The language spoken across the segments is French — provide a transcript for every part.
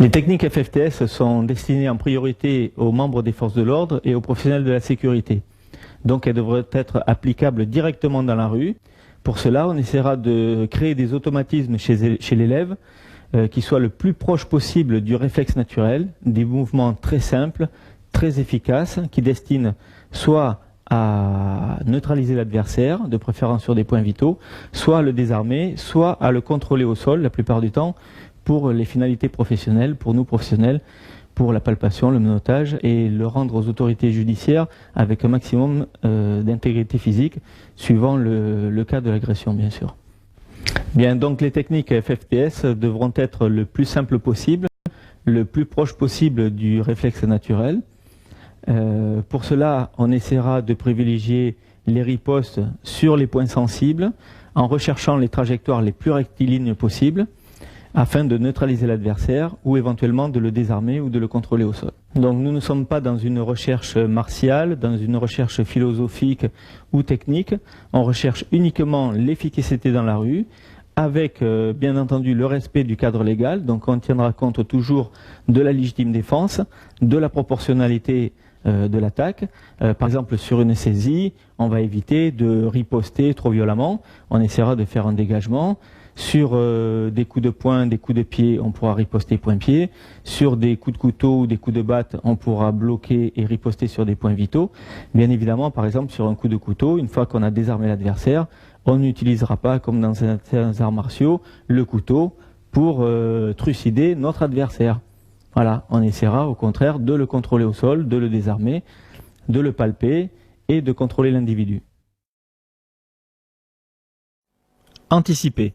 Les techniques FFTS sont destinées en priorité aux membres des forces de l'ordre et aux professionnels de la sécurité. Donc elles devraient être applicables directement dans la rue. Pour cela, on essaiera de créer des automatismes chez l'élève qui soient le plus proche possible du réflexe naturel, des mouvements très simples, très efficaces, qui destinent soit à neutraliser l'adversaire, de préférence sur des points vitaux, soit à le désarmer, soit à le contrôler au sol, la plupart du temps, pour les finalités professionnelles, pour nous professionnels, pour la palpation, le menottage, et le rendre aux autorités judiciaires avec un maximum d'intégrité physique, suivant le cas de l'agression, bien sûr. Bien, donc les techniques FFTS devront être le plus simple possible, le plus proche possible du réflexe naturel. Pour cela, on essaiera de privilégier les ripostes sur les points sensibles, en recherchant les trajectoires les plus rectilignes possibles, afin de neutraliser l'adversaire ou éventuellement de le désarmer ou de le contrôler au sol. Donc nous ne sommes pas dans une recherche martiale, dans une recherche philosophique ou technique. On recherche uniquement l'efficacité dans la rue, avec bien entendu le respect du cadre légal. Donc on tiendra compte toujours de la légitime défense, de la proportionnalité de l'attaque. Par exemple, sur une saisie, on va éviter de riposter trop violemment. On essaiera de faire un dégagement. Sur des coups de poing, des coups de pied, on pourra riposter point-pied. Sur des coups de couteau ou des coups de batte, on pourra bloquer et riposter sur des points vitaux. Bien évidemment, par exemple, sur un coup de couteau, une fois qu'on a désarmé l'adversaire, on n'utilisera pas, comme dans certains arts martiaux, le couteau pour trucider notre adversaire. Voilà, on essaiera au contraire de le contrôler au sol, de le désarmer, de le palper et de contrôler l'individu. Anticiper.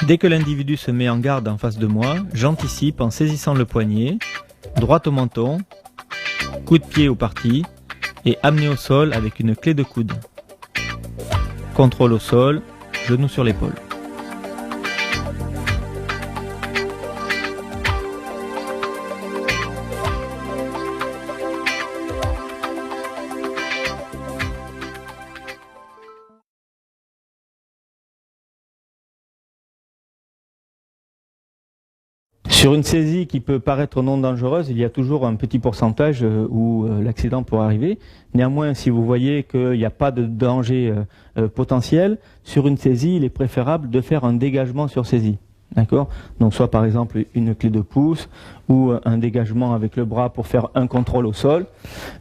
Dès que l'individu se met en garde en face de moi, j'anticipe en saisissant le poignet, droit au menton, coup de pied au parti et amené au sol avec une clé de coude. Contrôle au sol, genou sur l'épaule. Sur une saisie qui peut paraître non dangereuse, il y a toujours un petit pourcentage où l'accident pourrait arriver. Néanmoins, si vous voyez qu'il n'y a pas de danger potentiel, sur une saisie, il est préférable de faire un dégagement sur saisie. D'accord ? Donc soit par exemple une clé de pouce ou un dégagement avec le bras pour faire un contrôle au sol.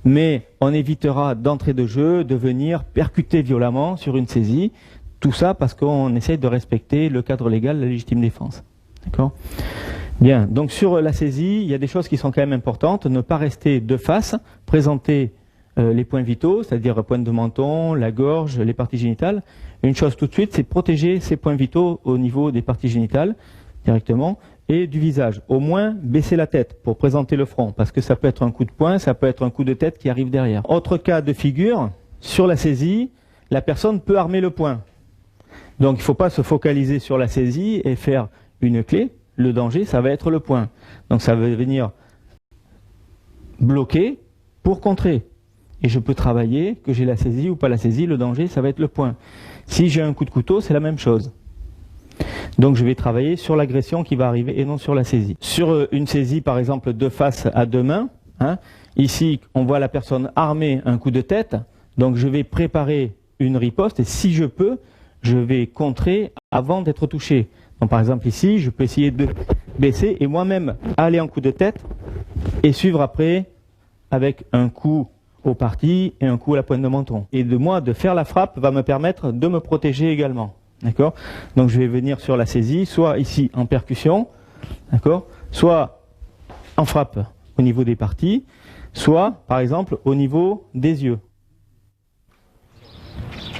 Mais on évitera d'entrée de jeu de venir percuter violemment sur une saisie. Tout ça parce qu'on essaye de respecter le cadre légal de la légitime défense. D'accord ? Bien, donc sur la saisie, il y a des choses qui sont quand même importantes. Ne pas rester de face, présenter les points vitaux, c'est-à-dire pointe de menton, la gorge, les parties génitales. Une chose tout de suite, c'est protéger ces points vitaux au niveau des parties génitales, directement, et du visage. Au moins, baisser la tête pour présenter le front, parce que ça peut être un coup de poing, ça peut être un coup de tête qui arrive derrière. Autre cas de figure, sur la saisie, la personne peut armer le poing. Donc il ne faut pas se focaliser sur la saisie et faire une clé. Le danger, ça va être le poing. Donc ça va venir bloquer pour contrer. Et je peux travailler, que j'ai la saisie ou pas la saisie, le danger, ça va être le poing. Si j'ai un coup de couteau, c'est la même chose. Donc je vais travailler sur l'agression qui va arriver et non sur la saisie. Sur une saisie, par exemple, de face à deux mains, ici, on voit la personne armer un coup de tête. Donc je vais préparer une riposte et si je peux, je vais contrer avant d'être touché. Donc, par exemple ici, je peux essayer de baisser et moi-même aller en coup de tête et suivre après avec un coup au parti et un coup à la pointe de menton. Et de faire la frappe va me permettre de me protéger également. D'accord ? Donc je vais venir sur la saisie, soit ici en percussion, d'accord ? Soit en frappe au niveau des parties, soit par exemple au niveau des yeux.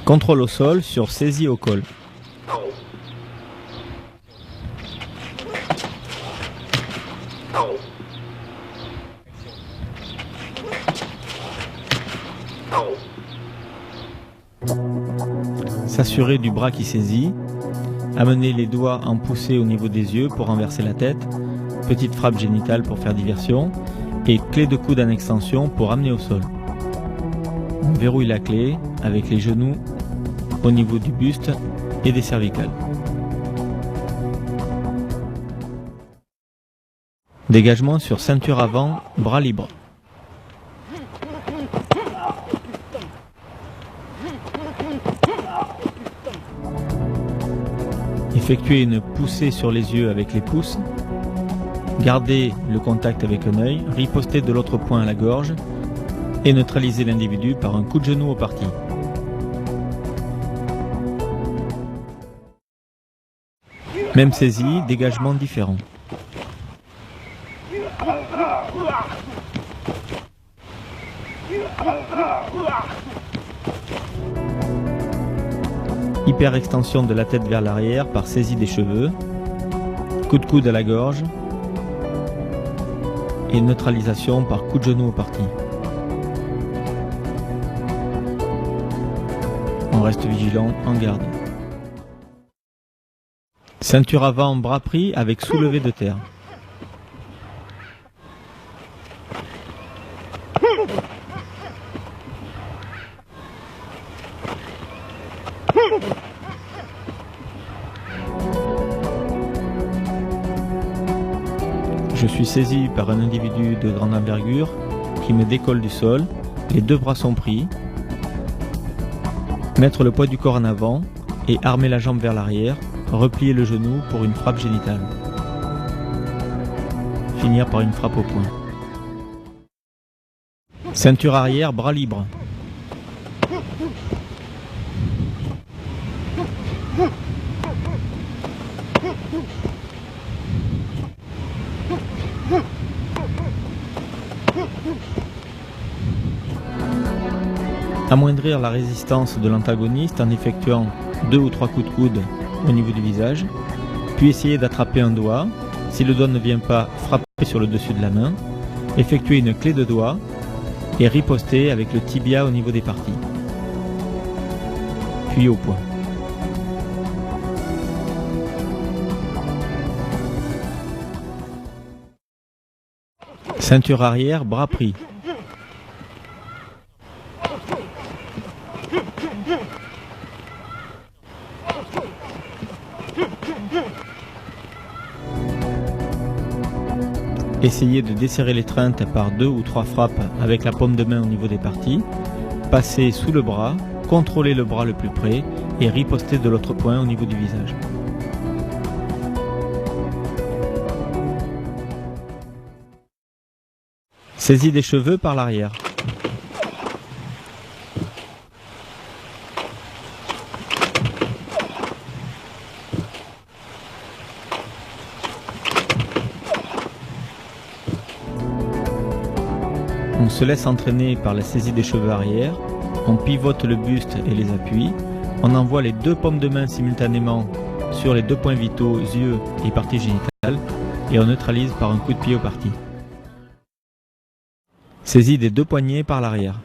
Contrôle au sol sur saisie au col. S'assurer du bras qui saisit. Amener les doigts en poussée au niveau des yeux pour renverser la tête. Petite frappe génitale pour faire diversion. Et clé de coude en extension pour amener au sol. On verrouille la clé avec les genoux au niveau du buste et des cervicales. Dégagement sur ceinture avant, bras libre. Effectuez une poussée sur les yeux avec les pouces. Gardez le contact avec un œil, ripostez de l'autre poing à la gorge et neutralisez l'individu par un coup de genou au parti. Même saisie, dégagement différent. Hyper-extension de la tête vers l'arrière par saisie des cheveux. Coup de coude à la gorge. Et neutralisation par coup de genou au parti. On reste vigilant, en garde. Ceinture avant, bras pris avec soulevé de terre. Je suis saisi par un individu de grande envergure qui me décolle du sol, les deux bras sont pris, mettre le poids du corps en avant et armer la jambe vers l'arrière, replier le genou pour une frappe génitale. Finir par une frappe au poing. Ceinture arrière, bras libre. Amoindrir la résistance de l'antagoniste en effectuant 2 ou 3 coups de coude au niveau du visage, puis essayer d'attraper un doigt. Si le doigt ne vient pas, frapper sur le dessus de la main, effectuer une clé de doigt et riposter avec le tibia au niveau des parties. Puis au poing. Ceinture arrière, bras pris. Essayez de desserrer l'étreinte par 2 ou 3 frappes avec la paume de main au niveau des parties. Passez sous le bras, contrôlez le bras le plus près et ripostez de l'autre poing au niveau du visage. Saisie des cheveux par l'arrière. On se laisse entraîner par la saisie des cheveux arrière, on pivote le buste et les appuis, on envoie les 2 paumes de main simultanément sur les 2 points vitaux, yeux et parties génitales, et on neutralise par un coup de pied au parti. Saisie des 2 poignets par l'arrière.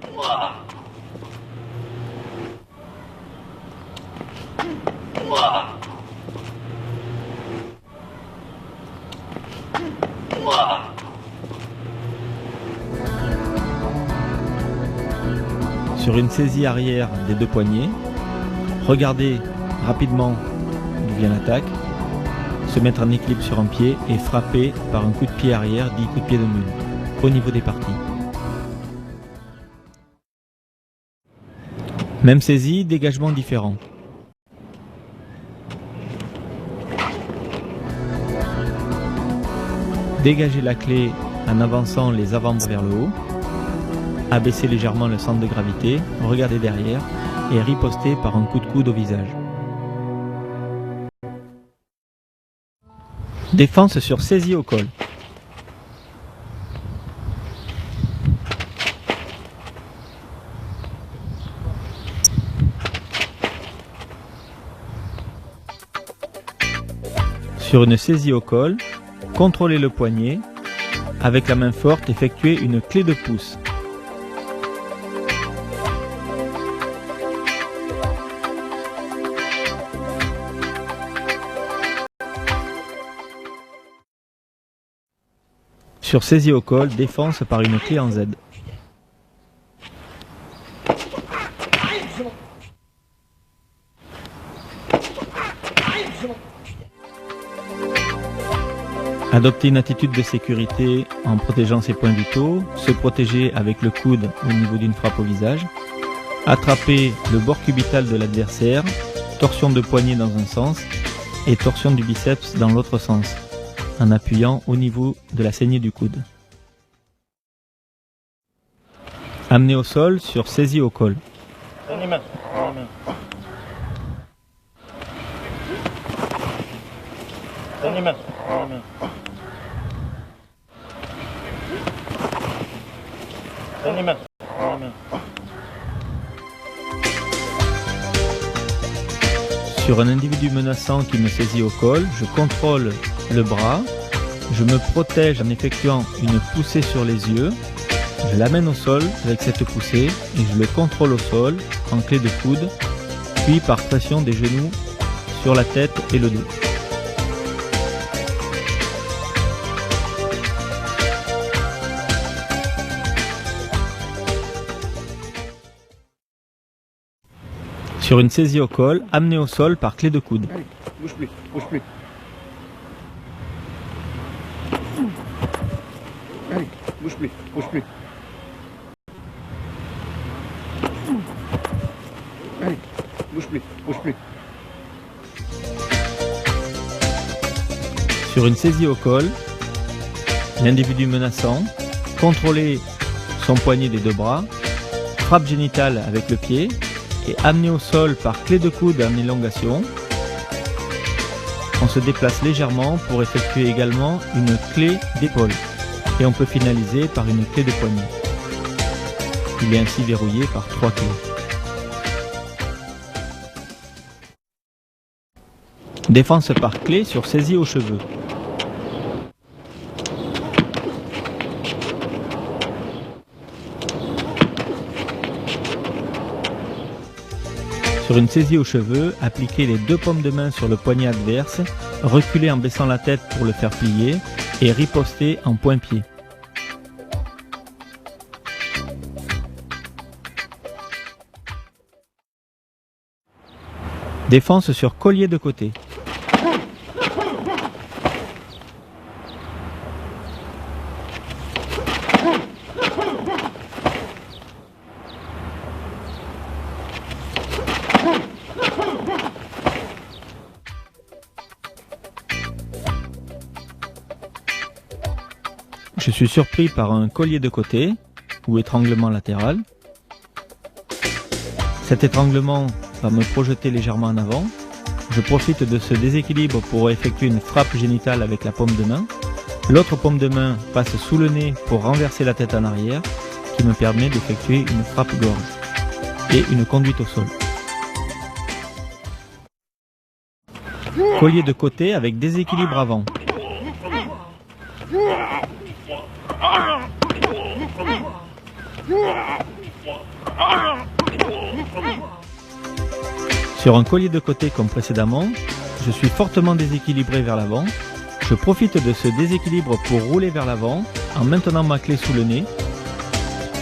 Sur une saisie arrière des 2 poignets, regardez rapidement d'où vient l'attaque, se mettre en équilibre sur un pied et frapper par un coup de pied arrière, dit coup de pied de mule, au niveau des parties. Même saisie, dégagement différent. Dégagez la clé en avançant les avant-bras vers le haut. Abaissez légèrement le centre de gravité, regardez derrière et ripostez par un coup de coude au visage. Défense sur saisie au col. Sur une saisie au col, contrôlez le poignet. Avec la main forte, effectuez une clé de pouce. Sur saisie au col, défense par une clé en Z. Adopter une attitude de sécurité en protégeant ses points vitaux, se protéger avec le coude au niveau d'une frappe au visage, attraper le bord cubital de l'adversaire, torsion de poignet dans un sens et torsion du biceps dans l'autre sens, en appuyant au niveau de la saignée du coude. Amener au sol sur saisie au col. Sur un individu menaçant qui me saisit au col, je contrôle le bras, je me protège en effectuant une poussée sur les yeux, je l'amène au sol avec cette poussée et je le contrôle au sol en clé de coude, puis par pression des genoux sur la tête et le dos. Sur une saisie au col, amener au sol par clé de coude. Allez, bouge plus, bouge plus. Allez, bouge plus, bouge plus. Allez, bouge plus, bouge plus. Sur une saisie au col, l'individu menaçant, contrôler son poignet des deux bras, frappe génitale avec le pied, et amené au sol par clé de coude en élongation. On se déplace légèrement pour effectuer également une clé d'épaule et on peut finaliser par une clé de poignet. Il est ainsi verrouillé par 3 clés. Défense par clé sur saisie aux cheveux. Sur une saisie aux cheveux, appliquez les deux paumes de main sur le poignet adverse, reculez en baissant la tête pour le faire plier et ripostez en point-pied. Défense sur collier de côté. Je suis surpris par un collier de côté ou étranglement latéral. Cet étranglement va me projeter légèrement en avant. Je profite de ce déséquilibre pour effectuer une frappe génitale avec la paume de main. L'autre paume de main passe sous le nez pour renverser la tête en arrière, qui me permet d'effectuer une frappe gorge et une conduite au sol. Collier de côté avec déséquilibre avant. Sur un collier de côté comme précédemment, je suis fortement déséquilibré vers l'avant. Je profite de ce déséquilibre pour rouler vers l'avant en maintenant ma clé sous le nez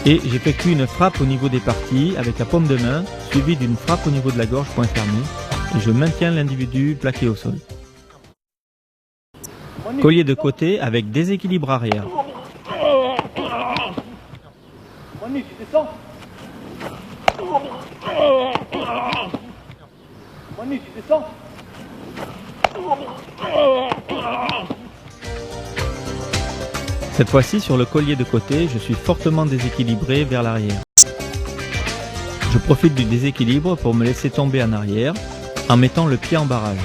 et j'effectue une frappe au niveau des parties avec la paume de main suivie d'une frappe au niveau de la gorge point fermé et je maintiens l'individu plaqué au sol. Collier de côté avec déséquilibre arrière. Manu, tu descends. Manu, tu descends. Cette fois-ci, sur le collier de côté, je suis fortement déséquilibré vers l'arrière. Je profite du déséquilibre pour me laisser tomber en arrière en mettant le pied en barrage,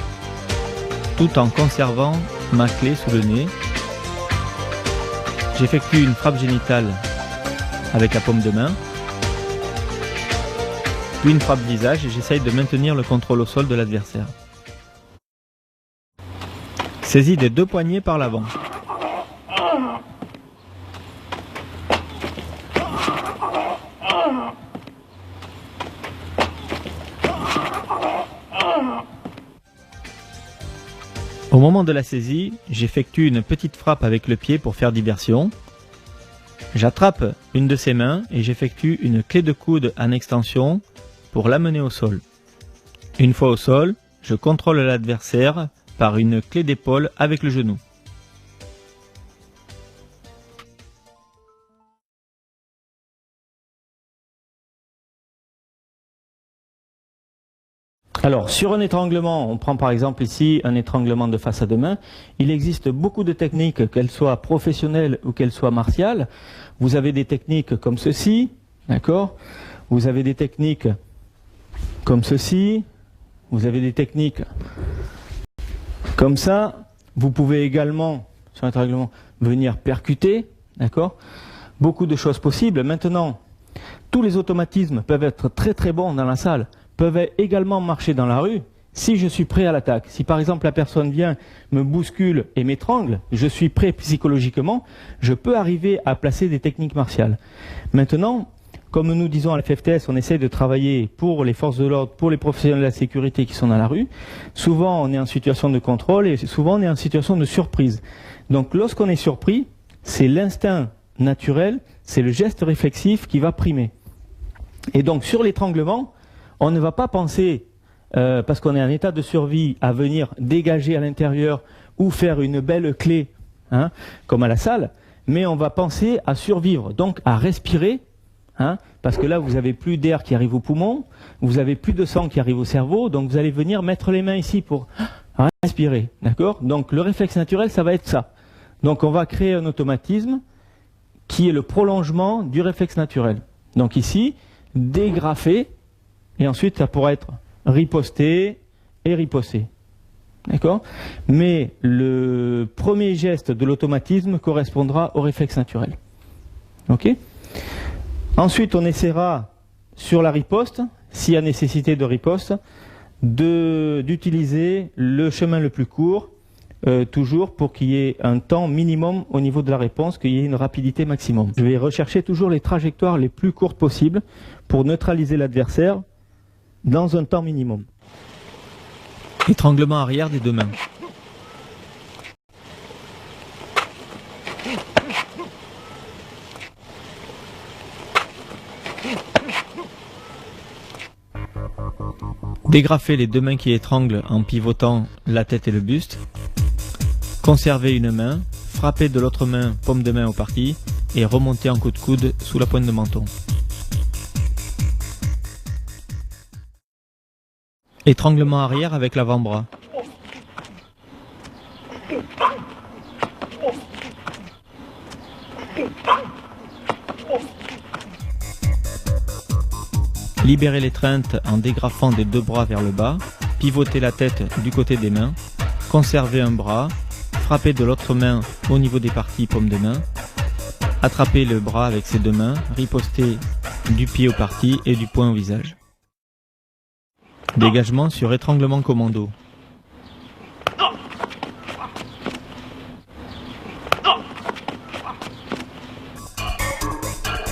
tout en conservant ma clé sous le nez. J'effectue une frappe génitale avec la paume de main, puis une frappe visage et j'essaye de maintenir le contrôle au sol de l'adversaire. Saisie des deux poignets par l'avant. Au moment de la saisie, j'effectue une petite frappe avec le pied pour faire diversion. J'attrape une de ses mains et j'effectue une clé de coude en extension pour l'amener au sol. Une fois au sol, je contrôle l'adversaire par une clé d'épaule avec le genou. Alors, sur un étranglement, on prend par exemple ici un étranglement de face à deux mains. Il existe beaucoup de techniques, qu'elles soient professionnelles ou qu'elles soient martiales. Vous avez des techniques comme ceci, d'accord? Vous avez des techniques comme ceci. Vous avez des techniques comme ça. Vous pouvez également, sur un étranglement, venir percuter, d'accord? Beaucoup de choses possibles. Maintenant, tous les automatismes peuvent être très très bons dans la salle, peuvent également marcher dans la rue si je suis prêt à l'attaque. Si par exemple la personne vient, me bouscule et m'étrangle, je suis prêt psychologiquement, je peux arriver à placer des techniques martiales. Maintenant, comme nous disons à la FFTS, on essaie de travailler pour les forces de l'ordre, pour les professionnels de la sécurité qui sont dans la rue. Souvent on est en situation de contrôle et souvent on est en situation de surprise. Donc lorsqu'on est surpris, c'est l'instinct naturel, c'est le geste réflexif qui va primer. Et donc sur l'étranglement, on ne va pas penser, parce qu'on est en état de survie, à venir dégager à l'intérieur ou faire une belle clé, hein, comme à la salle, mais on va penser à survivre, donc à respirer, hein, parce que là vous n'avez plus d'air qui arrive aux poumons, vous n'avez plus de sang qui arrive au cerveau, donc vous allez venir mettre les mains ici pour respirer, d'accord? Donc le réflexe naturel, ça va être ça. Donc on va créer un automatisme qui est le prolongement du réflexe naturel. Donc ici, dégrafer, et ensuite ça pourra être riposté et riposté. D'accord? Mais le premier geste de l'automatisme correspondra au réflexe naturel. Ok? Ensuite, on essaiera sur la riposte, s'il y a nécessité de riposte, d'utiliser le chemin le plus court, toujours pour qu'il y ait un temps minimum au niveau de la réponse, qu'il y ait une rapidité maximum. Je vais rechercher toujours les trajectoires les plus courtes possibles pour neutraliser l'adversaire dans un temps minimum. Étranglement arrière des deux mains. Dégrafer les deux mains qui étranglent en pivotant la tête et le buste. Conserver une main, frapper de l'autre main, paume de main au parti, et remonter en coup de coude sous la pointe de menton. Étranglement arrière avec l'avant-bras. Libérer l'étreinte en dégrafant des deux bras vers le bas, pivoter la tête du côté des mains, conserver un bras, frapper de l'autre main au niveau des parties paume de main, attraper le bras avec ses deux mains, riposter du pied au parti et du poing au visage. Dégagement sur étranglement commando.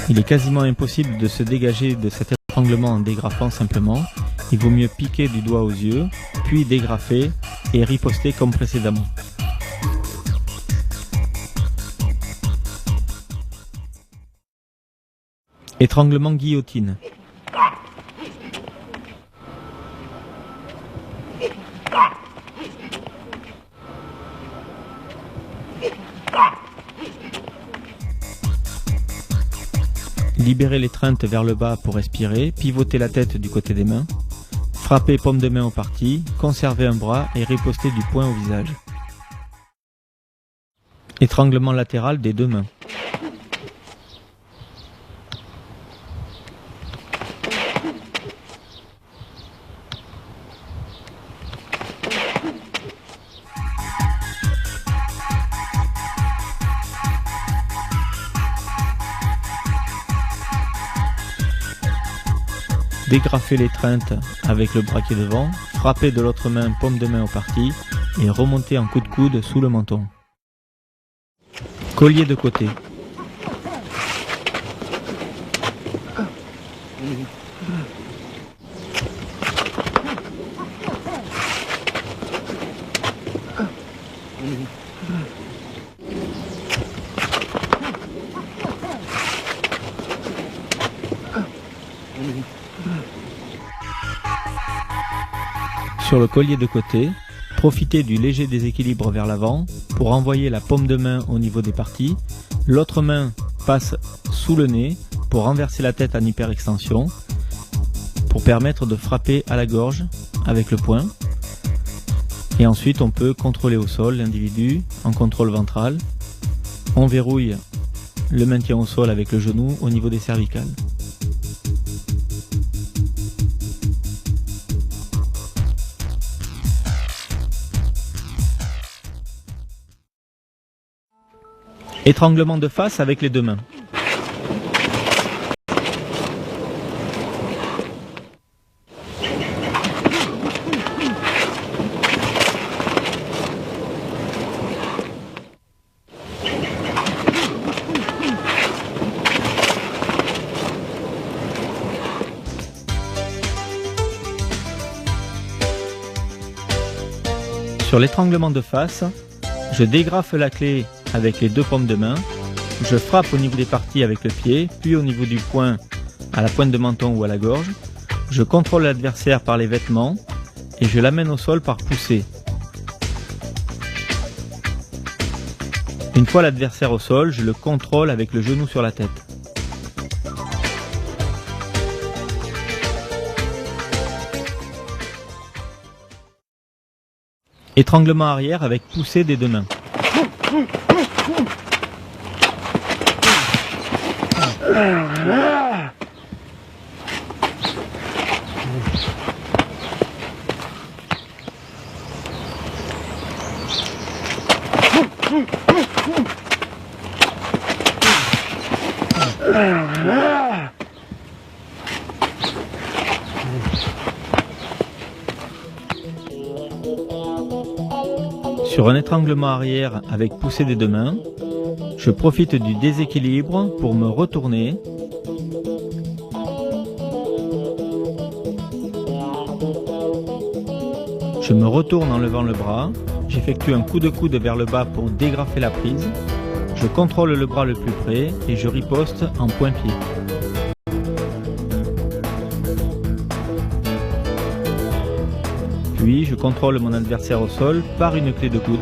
Il est quasiment impossible de se dégager de cet étranglement en dégrafant simplement. Il vaut mieux piquer du doigt aux yeux, puis dégrafer et riposter comme précédemment. Étranglement guillotine. Libérer l'étreinte vers le bas pour respirer, pivoter la tête du côté des mains, frapper paume de main au parti, conserver un bras et riposter du poing au visage. Étranglement latéral des deux mains. Dégrafer l'étreinte avec le bras qui est devant, frapper de l'autre main paume de main au parti et remonter en coup de coude sous le menton. Collier de côté. Sur le collier de côté, profitez du léger déséquilibre vers l'avant pour envoyer la paume de main au niveau des parties. L'autre main passe sous le nez pour renverser la tête en hyperextension, pour permettre de frapper à la gorge avec le poing. Et ensuite on peut contrôler au sol l'individu en contrôle ventral. On verrouille le maintien au sol avec le genou au niveau des cervicales. Étranglement de face avec les deux mains. Sur l'étranglement de face, je dégrafe la clé avec les deux paumes de main, je frappe au niveau des parties avec le pied, puis au niveau du poing à la pointe de menton ou à la gorge, je contrôle l'adversaire par les vêtements et je l'amène au sol par poussée. Une fois l'adversaire au sol, je le contrôle avec le genou sur la tête. Étranglement arrière avec poussée des deux mains. Sur un étranglement arrière avec poussée des deux mains, je profite du déséquilibre pour me retourner. Je me retourne en levant le bras, j'effectue un coup de coude vers le bas pour dégrafer la prise, je contrôle le bras le plus près et je riposte en point-pied. Puis je contrôle mon adversaire au sol par une clé de coude.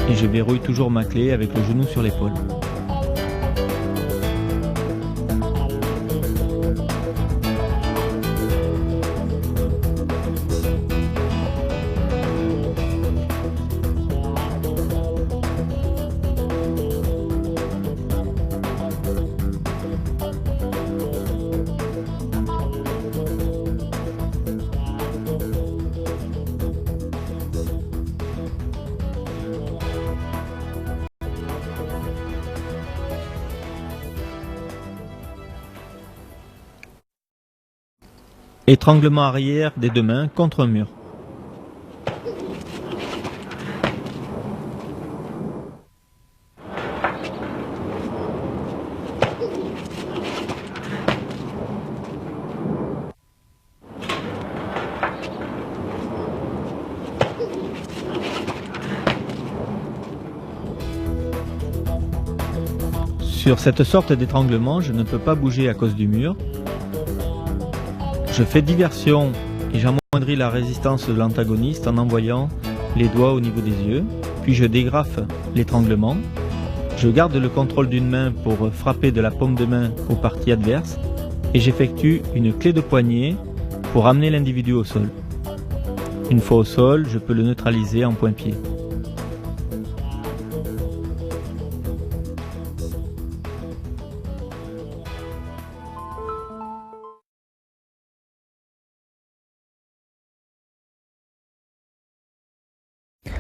Et je verrouille toujours ma clé avec le genou sur l'épaule. Étranglement arrière des deux mains contre un mur. Sur cette sorte d'étranglement, je ne peux pas bouger à cause du mur. Je fais diversion et j'amoindris la résistance de l'antagoniste en envoyant les doigts au niveau des yeux, puis je dégrafe l'étranglement. Je garde le contrôle d'une main pour frapper de la paume de main aux parties adverses et j'effectue une clé de poignet pour amener l'individu au sol. Une fois au sol, je peux le neutraliser en point-pied.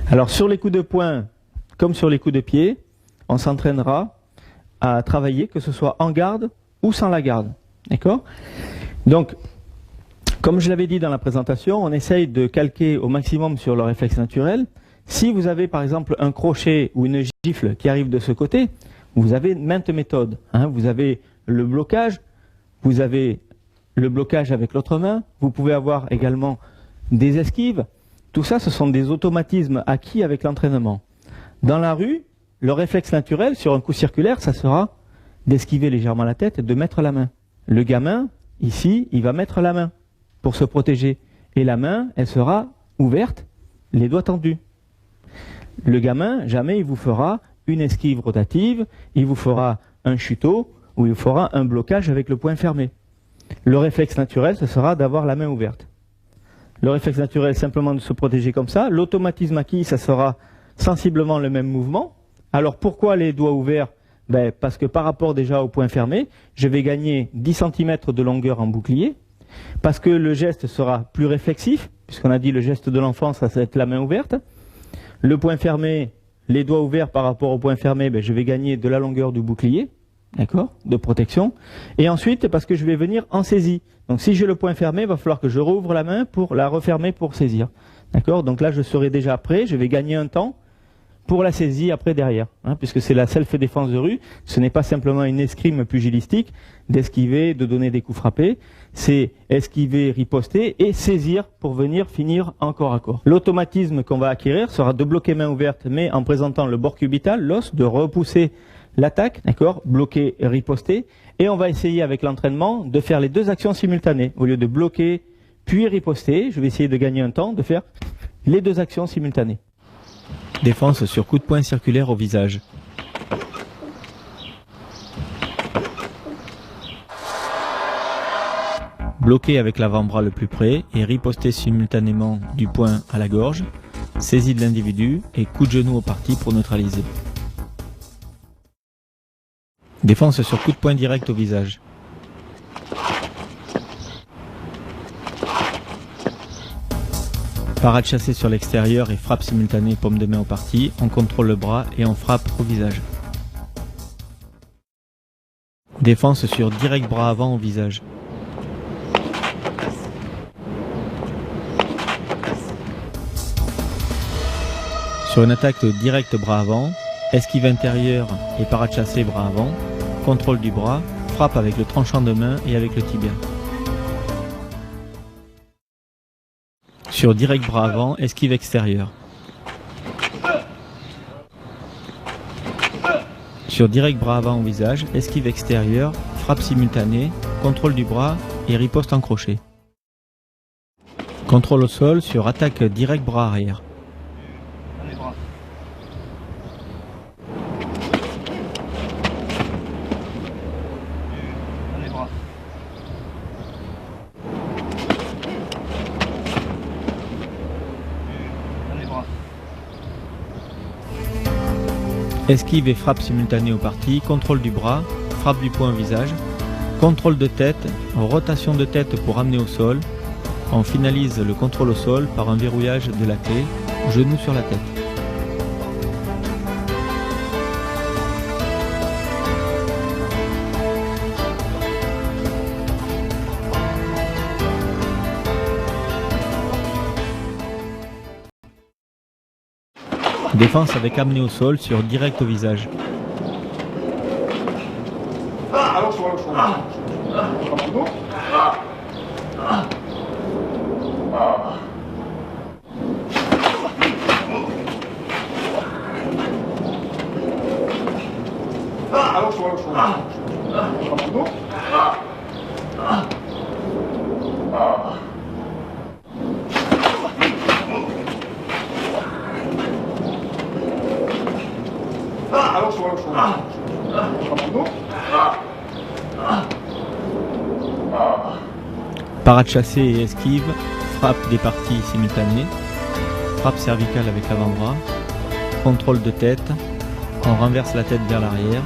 Alors sur les coups de poing, comme sur les coups de pied, on s'entraînera à travailler, que ce soit en garde ou sans la garde. D'accord ? Donc, comme je l'avais dit dans la présentation, on essaye de calquer au maximum sur le réflexe naturel. Si vous avez par exemple un crochet ou une gifle qui arrive de ce côté, vous avez maintes méthodes. Vous avez le blocage avec l'autre main, vous pouvez avoir également des esquives. Tout ça, ce sont des automatismes acquis avec l'entraînement. Dans la rue, le réflexe naturel, sur un coup circulaire, ça sera d'esquiver légèrement la tête et de mettre la main. Le gamin, ici, il va mettre la main pour se protéger. Et la main, elle sera ouverte, les doigts tendus. Le gamin, jamais il vous fera une esquive rotative, il vous fera un chuteau ou il vous fera un blocage avec le poing fermé. Le réflexe naturel, ce sera d'avoir la main ouverte. Le réflexe naturel, simplement de se protéger comme ça. L'automatisme acquis, ça sera sensiblement le même mouvement. Alors pourquoi les doigts ouverts? Parce que par rapport déjà au poing fermé, je vais gagner 10 cm de longueur en bouclier. Parce que le geste sera plus réflexif, puisqu'on a dit le geste de l'enfant, ça va être la main ouverte. Le poing fermé, les doigts ouverts par rapport au poing fermé, je vais gagner de la longueur du bouclier, d'accord, de protection. Et ensuite, parce que je vais venir en saisie. Donc si j'ai le poing fermé, il va falloir que je rouvre la main pour la refermer pour saisir. D'accord. Donc là, je serai déjà prêt, je vais gagner un temps pour la saisie après derrière, puisque c'est la self-défense de rue. Ce n'est pas simplement une escrime pugilistique d'esquiver, de donner des coups frappés. C'est esquiver, riposter et saisir pour venir finir en corps à corps. L'automatisme qu'on va acquérir sera de bloquer main ouverte, mais en présentant le bord cubital, l'os, de repousser l'attaque, d'accord, bloquer et riposter. Et on va essayer avec l'entraînement de faire les deux actions simultanées. Au lieu de bloquer puis riposter, je vais essayer de gagner un temps, de faire les deux actions simultanées. Défense sur coup de poing circulaire au visage. Bloquer avec l'avant-bras le plus près et riposter simultanément du poing à la gorge. Saisie de l'individu et coup de genou au parti pour neutraliser. Défense sur coup de poing direct au visage. Parade chassée sur l'extérieur et frappe simultanée paume de main au parti, on contrôle le bras et on frappe au visage. Défense sur direct bras avant au visage. Sur une attaque directe bras avant, esquive intérieure et parade chassée bras avant, contrôle du bras, frappe avec le tranchant de main et avec le tibia. Sur direct bras avant, esquive extérieure. Sur direct bras avant au visage, esquive extérieure, frappe simultanée, contrôle du bras et riposte en crochet. Contrôle au sol sur attaque direct bras arrière. Esquive et frappe simultanée au parti, contrôle du bras, frappe du poing au visage, contrôle de tête, rotation de tête pour amener au sol. On finalise le contrôle au sol par un verrouillage de la clé, genou sur la tête. Défense avec amené au sol sur direct au visage. Parade chassée et esquive, frappe des parties simultanées, frappe cervicale avec l'avant-bras, contrôle de tête, on renverse la tête vers l'arrière,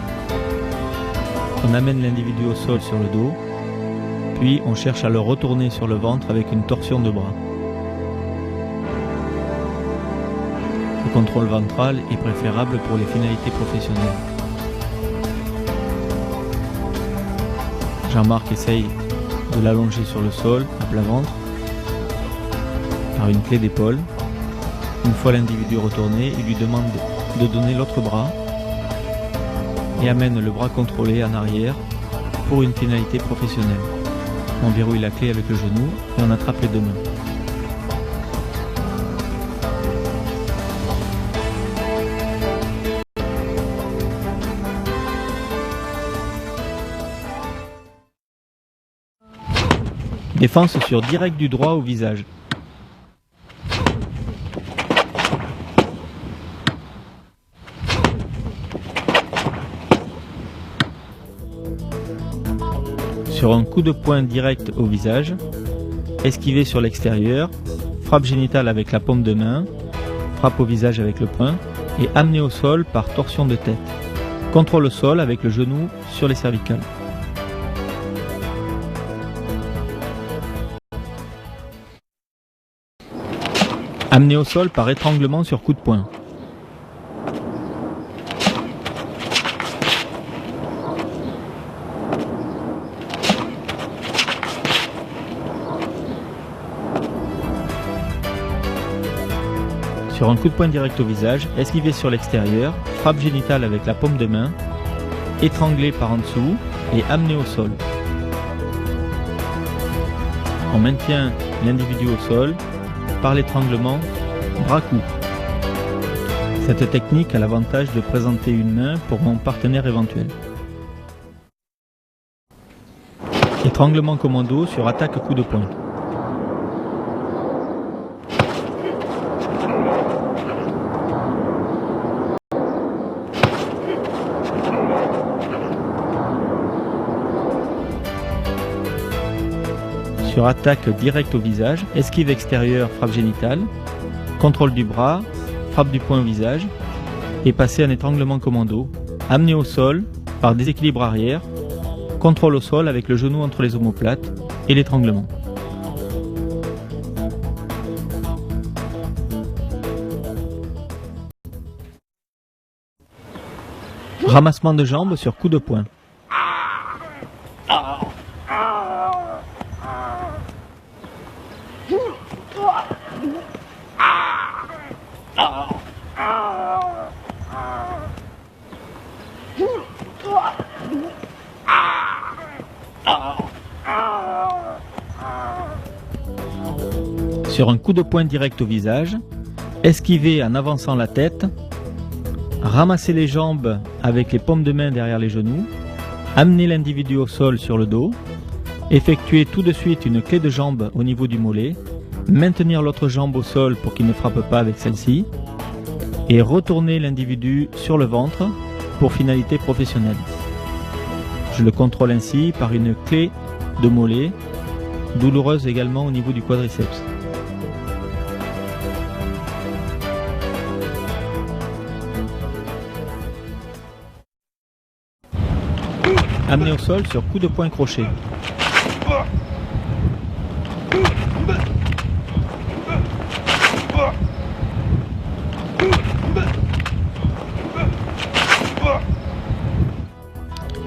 on amène l'individu au sol sur le dos, puis on cherche à le retourner sur le ventre avec une torsion de bras. Le contrôle ventral est préférable pour les finalités professionnelles. Jean-Marc essaye de l'allonger sur le sol, à plat ventre, par une clé d'épaule. Une fois l'individu retourné, il lui demande de donner l'autre bras et amène le bras contrôlé en arrière pour une finalité professionnelle. On verrouille la clé avec le genou et on attrape les deux mains. Défense sur direct du droit au visage. Sur un coup de poing direct au visage, esquiver sur l'extérieur, frappe génitale avec la paume de main, frappe au visage avec le poing et amener au sol par torsion de tête. Contrôle au sol avec le genou sur les cervicales. Amener au sol par étranglement sur coup de poing. Sur un coup de poing direct au visage, esquiver sur l'extérieur, frappe génitale avec la paume de main, étrangler par en dessous et amener au sol. On maintient l'individu au sol par l'étranglement bras-cou. Cette technique a l'avantage de présenter une main pour mon partenaire éventuel. Étranglement commando sur attaque coup de poing. Sur attaque directe au visage, esquive extérieure, frappe génitale, contrôle du bras, frappe du poing au visage, et passer un étranglement commando, amener au sol par déséquilibre arrière, contrôle au sol avec le genou entre les omoplates et l'étranglement. Ramassement de jambes sur coup de poing. Sur un coup de poing direct au visage, esquiver en avançant la tête, ramasser les jambes avec les paumes de main derrière les genoux, amener l'individu au sol sur le dos, effectuer tout de suite une clé de jambe au niveau du mollet, maintenir l'autre jambe au sol pour qu'il ne frappe pas avec celle-ci, et retourner l'individu sur le ventre pour finalité professionnelle. Je le contrôle ainsi par une clé de mollet, douloureuse également au niveau du quadriceps. Amener au sol sur coup de poing crochet.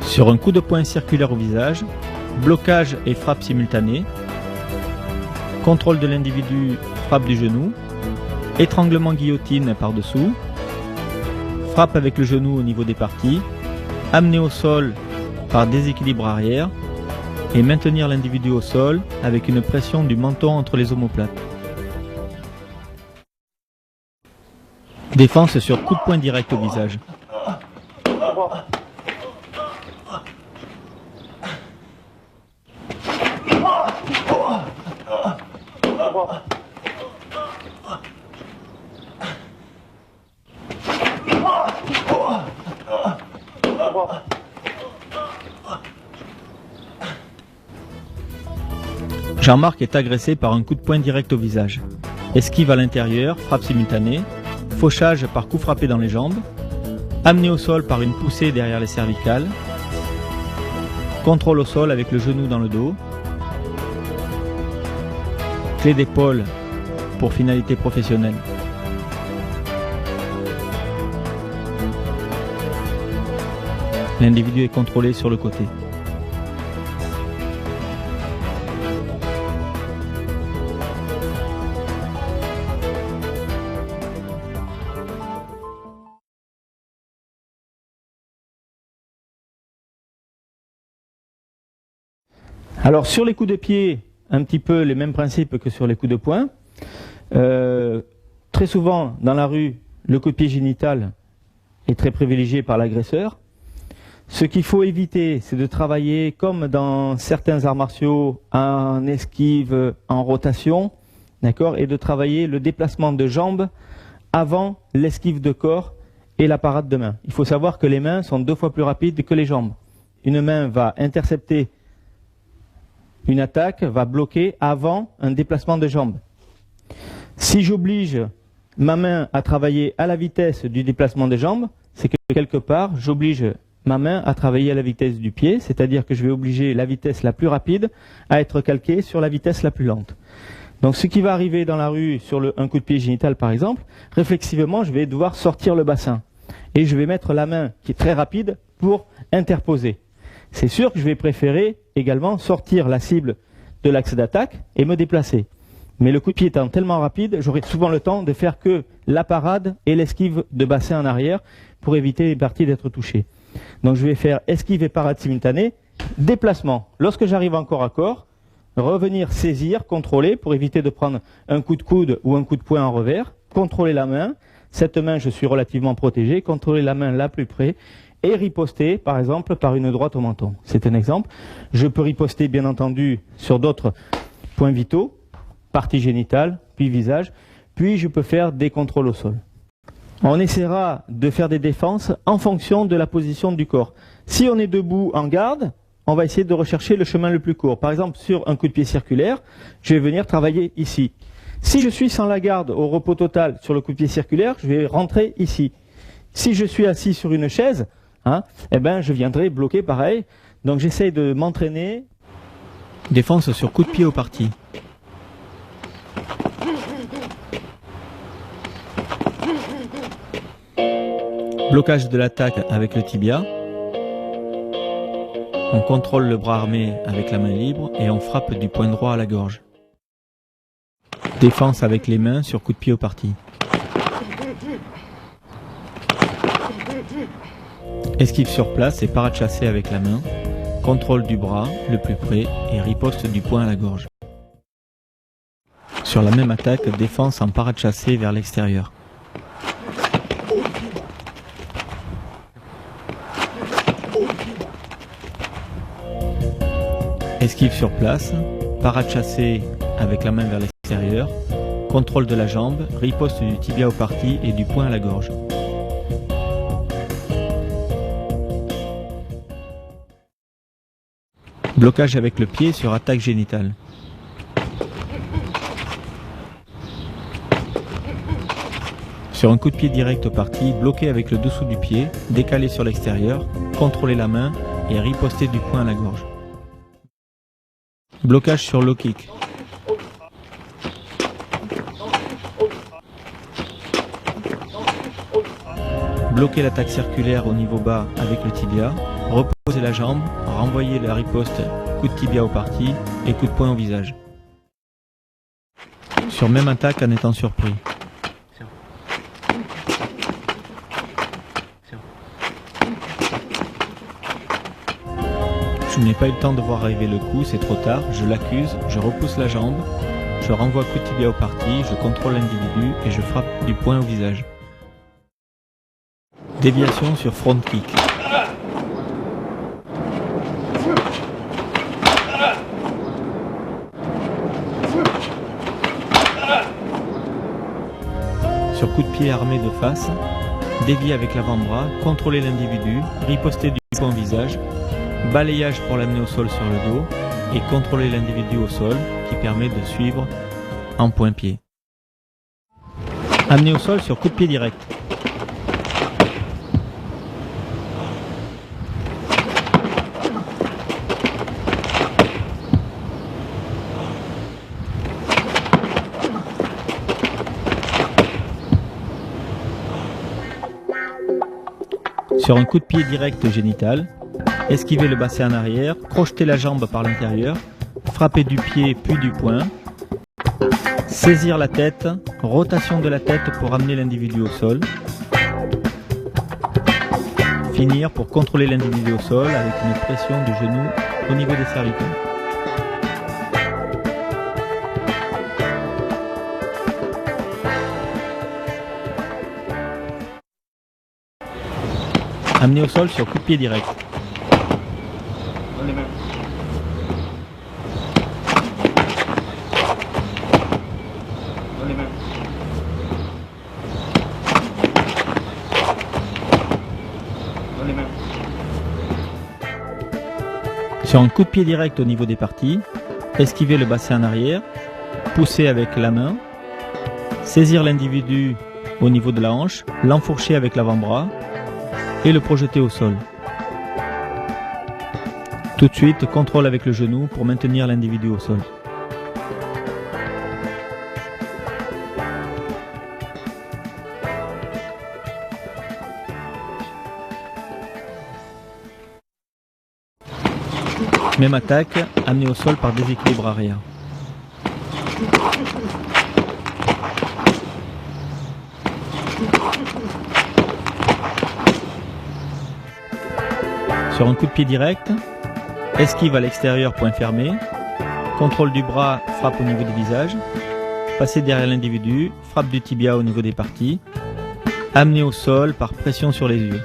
Sur un coup de poing circulaire au visage, blocage et frappe simultanée, contrôle de l'individu, frappe du genou, étranglement guillotine par-dessous, frappe avec le genou au niveau des parties, amener au sol par déséquilibre arrière et maintenir l'individu au sol avec une pression du menton entre les omoplates. Défense sur coup de poing direct au visage. Jean-Marc est agressé par un coup de poing direct au visage. Esquive à l'intérieur, frappe simultanée, fauchage par coup frappé dans les jambes, amené au sol par une poussée derrière les cervicales, contrôle au sol avec le genou dans le dos, clé d'épaule pour finalité professionnelle. L'individu est contrôlé sur le côté. Alors sur les coups de pied, un petit peu les mêmes principes que sur les coups de poing. Très souvent dans la rue, le coup de pied génital est très privilégié par l'agresseur. Ce qu'il faut éviter, c'est de travailler comme dans certains arts martiaux, en esquive, en rotation, d'accord, et de travailler le déplacement de jambes avant l'esquive de corps et la parade de main. Il faut savoir que les mains sont 2 fois plus rapides que les jambes. Une main va intercepter une attaque, va bloquer avant un déplacement de jambes. Si j'oblige ma main à travailler à la vitesse du déplacement des jambes, c'est que quelque part, j'oblige ma main à travailler à la vitesse du pied, c'est-à-dire que je vais obliger la vitesse la plus rapide à être calquée sur la vitesse la plus lente. Donc ce qui va arriver dans la rue sur un coup de pied génital par exemple, réflexivement je vais devoir sortir le bassin. Et je vais mettre la main qui est très rapide pour interposer. C'est sûr que je vais préférer également sortir la cible de l'axe d'attaque et me déplacer. Mais le coup de pied étant tellement rapide, j'aurai souvent le temps de faire que la parade et l'esquive de bassin en arrière pour éviter les parties d'être touchées. Donc je vais faire esquive et parade simultanée, déplacement. Lorsque j'arrive en corps à corps, revenir saisir, contrôler pour éviter de prendre un coup de coude ou un coup de poing en revers, contrôler la main, cette main je suis relativement protégé, contrôler la main la plus près et riposter par exemple par une droite au menton. C'est un exemple. Je peux riposter bien entendu sur d'autres points vitaux, partie génitale, puis visage, puis je peux faire des contrôles au sol. On essaiera de faire des défenses en fonction de la position du corps. Si on est debout en garde, on va essayer de rechercher le chemin le plus court. Par exemple, sur un coup de pied circulaire, je vais venir travailler ici. Si je suis sans la garde au repos total sur le coup de pied circulaire, je vais rentrer ici. Si je suis assis sur une chaise, eh ben, je viendrai bloquer pareil. Donc j'essaye de m'entraîner. Défense sur coup de pied au parti. Blocage de l'attaque avec le tibia. On contrôle le bras armé avec la main libre et on frappe du poing droit à la gorge. Défense avec les mains sur coup de pied au parti. Esquive sur place et parade chassée avec la main. Contrôle du bras le plus près et riposte du poing à la gorge. Sur la même attaque, défense en parade chassée vers l'extérieur. Esquive sur place, parade chassée avec la main vers l'extérieur, contrôle de la jambe, riposte du tibia au parti et du poing à la gorge. Blocage avec le pied sur attaque génitale. Sur un coup de pied direct au parti, bloqué avec le dessous du pied, décalé sur l'extérieur, contrôler la main et riposter du poing à la gorge. Blocage sur low kick. Bloquer l'attaque circulaire au niveau bas avec le tibia, reposer la jambe, renvoyer la riposte, coup de tibia au parti et coup de poing au visage. Sur même attaque en étant surpris. Je n'ai pas eu le temps de voir arriver le coup, c'est trop tard, je l'accuse, je repousse la jambe, je renvoie coup de tibia au parti, je contrôle l'individu et je frappe du poing au visage. Déviation sur front kick. Sur coup de pied armé de face, dévier avec l'avant-bras, contrôler l'individu, riposter du poing au visage, balayage pour l'amener au sol sur le dos et contrôler l'individu au sol qui permet de suivre en point-pied. Amener au sol sur coup de pied direct. Sur un coup de pied direct génital, esquiver le bassin en arrière, crocheter la jambe par l'intérieur, frapper du pied puis du poing, saisir la tête, rotation de la tête pour amener l'individu au sol, finir pour contrôler l'individu au sol avec une pression du genou au niveau des cervicales. Amener au sol sur coup de pied direct. Dans les mains. Dans les mains. Sur un coup de pied direct au niveau des parties, esquiver le bassin en arrière, pousser avec la main, saisir l'individu au niveau de la hanche, l'enfourcher avec l'avant-bras et le projeter au sol. Tout de suite, contrôle avec le genou pour maintenir l'individu au sol. Même attaque, amenée au sol par déséquilibre arrière. Sur un coup de pied direct, esquive à l'extérieur, point fermé, contrôle du bras, frappe au niveau du visage, passer derrière l'individu, frappe du tibia au niveau des parties, amener au sol par pression sur les yeux.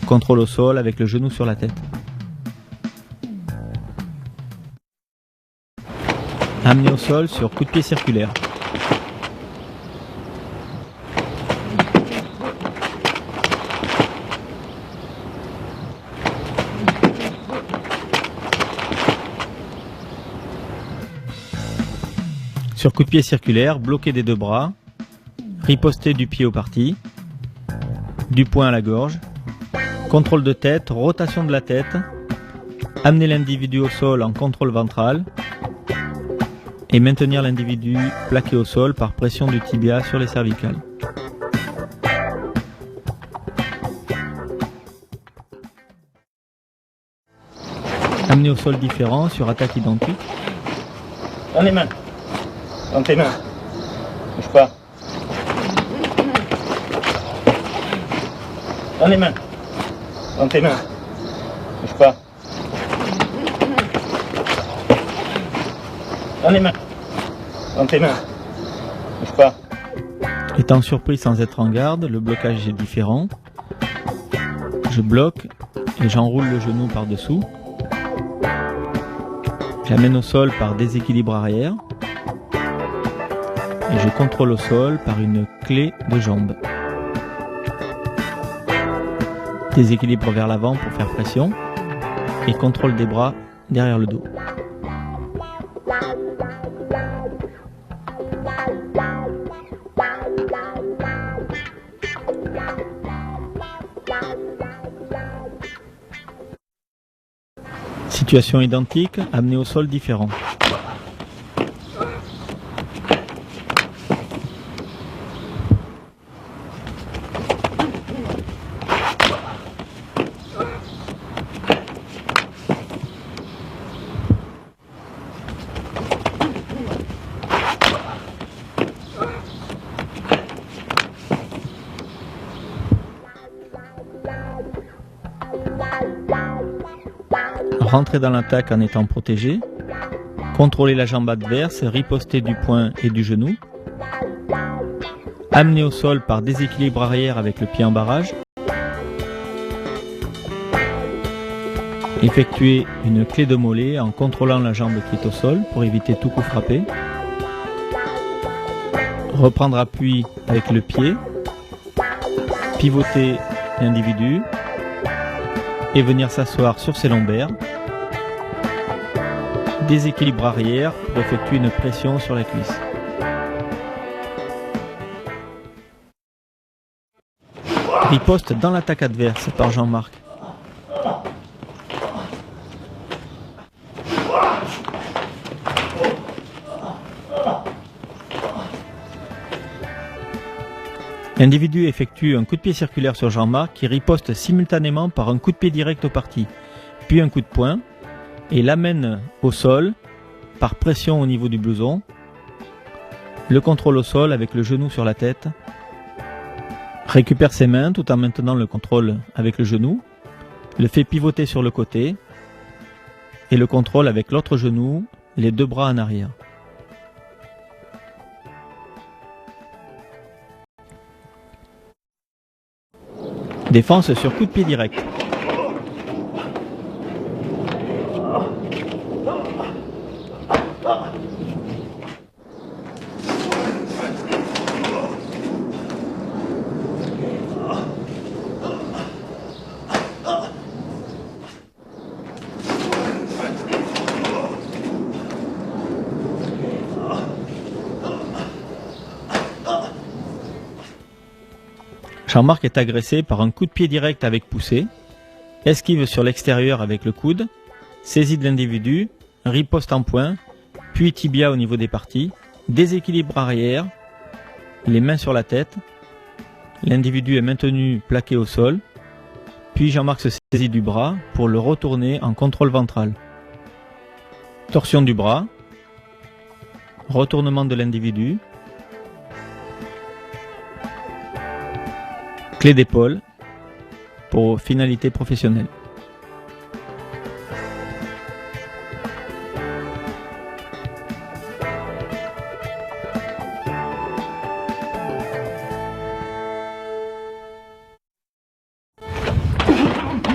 Contrôle au sol avec le genou sur la tête. Amener au sol sur coup de pied circulaire. Sur coup de pied circulaire, bloqué des deux bras, riposter du pied au parti, du poing à la gorge, contrôle de tête, rotation de la tête, amener l'individu au sol en contrôle ventral et maintenir l'individu plaqué au sol par pression du tibia sur les cervicales. Amener au sol différent sur attaque identique. Dans les mains. Dans tes mains. Bouge pas. Dans les mains. Dans tes mains. Bouge pas. Dans les mains. Dans tes mains. Bouge pas. Étant surpris sans être en garde, le blocage est différent. Je bloque et j'enroule le genou par-dessous. J'amène au sol par déséquilibre arrière. Et je contrôle au sol par une clé de jambe. Déséquilibre vers l'avant pour faire pression. Et contrôle des bras derrière le dos. Situation identique, amenée au sol différent. Rentrer dans l'attaque en étant protégé, contrôler la jambe adverse, riposter du poing et du genou, amener au sol par déséquilibre arrière avec le pied en barrage, effectuer une clé de mollet en contrôlant la jambe qui est au sol pour éviter tout coup frappé, reprendre appui avec le pied, pivoter l'individu et venir s'asseoir sur ses lombaires. Déséquilibre arrière pour effectuer une pression sur la cuisse. Riposte dans l'attaque adverse par Jean-Marc. L'individu effectue un coup de pied circulaire sur Jean-Marc qui riposte simultanément par un coup de pied direct au parti, puis un coup de poing, et l'amène au sol par pression au niveau du blouson, le contrôle au sol avec le genou sur la tête, récupère ses mains tout en maintenant le contrôle avec le genou, le fait pivoter sur le côté et le contrôle avec l'autre genou, les deux bras en arrière. Défense sur coup de pied direct. Jean-Marc est agressé par un coup de pied direct avec poussée, esquive sur l'extérieur avec le coude, saisie de l'individu, riposte en poing, puis tibia au niveau des parties, déséquilibre arrière, les mains sur la tête, l'individu est maintenu plaqué au sol, puis Jean-Marc se saisit du bras pour le retourner en contrôle ventral. Torsion du bras, retournement de l'individu, clé d'épaule pour finalité professionnelle.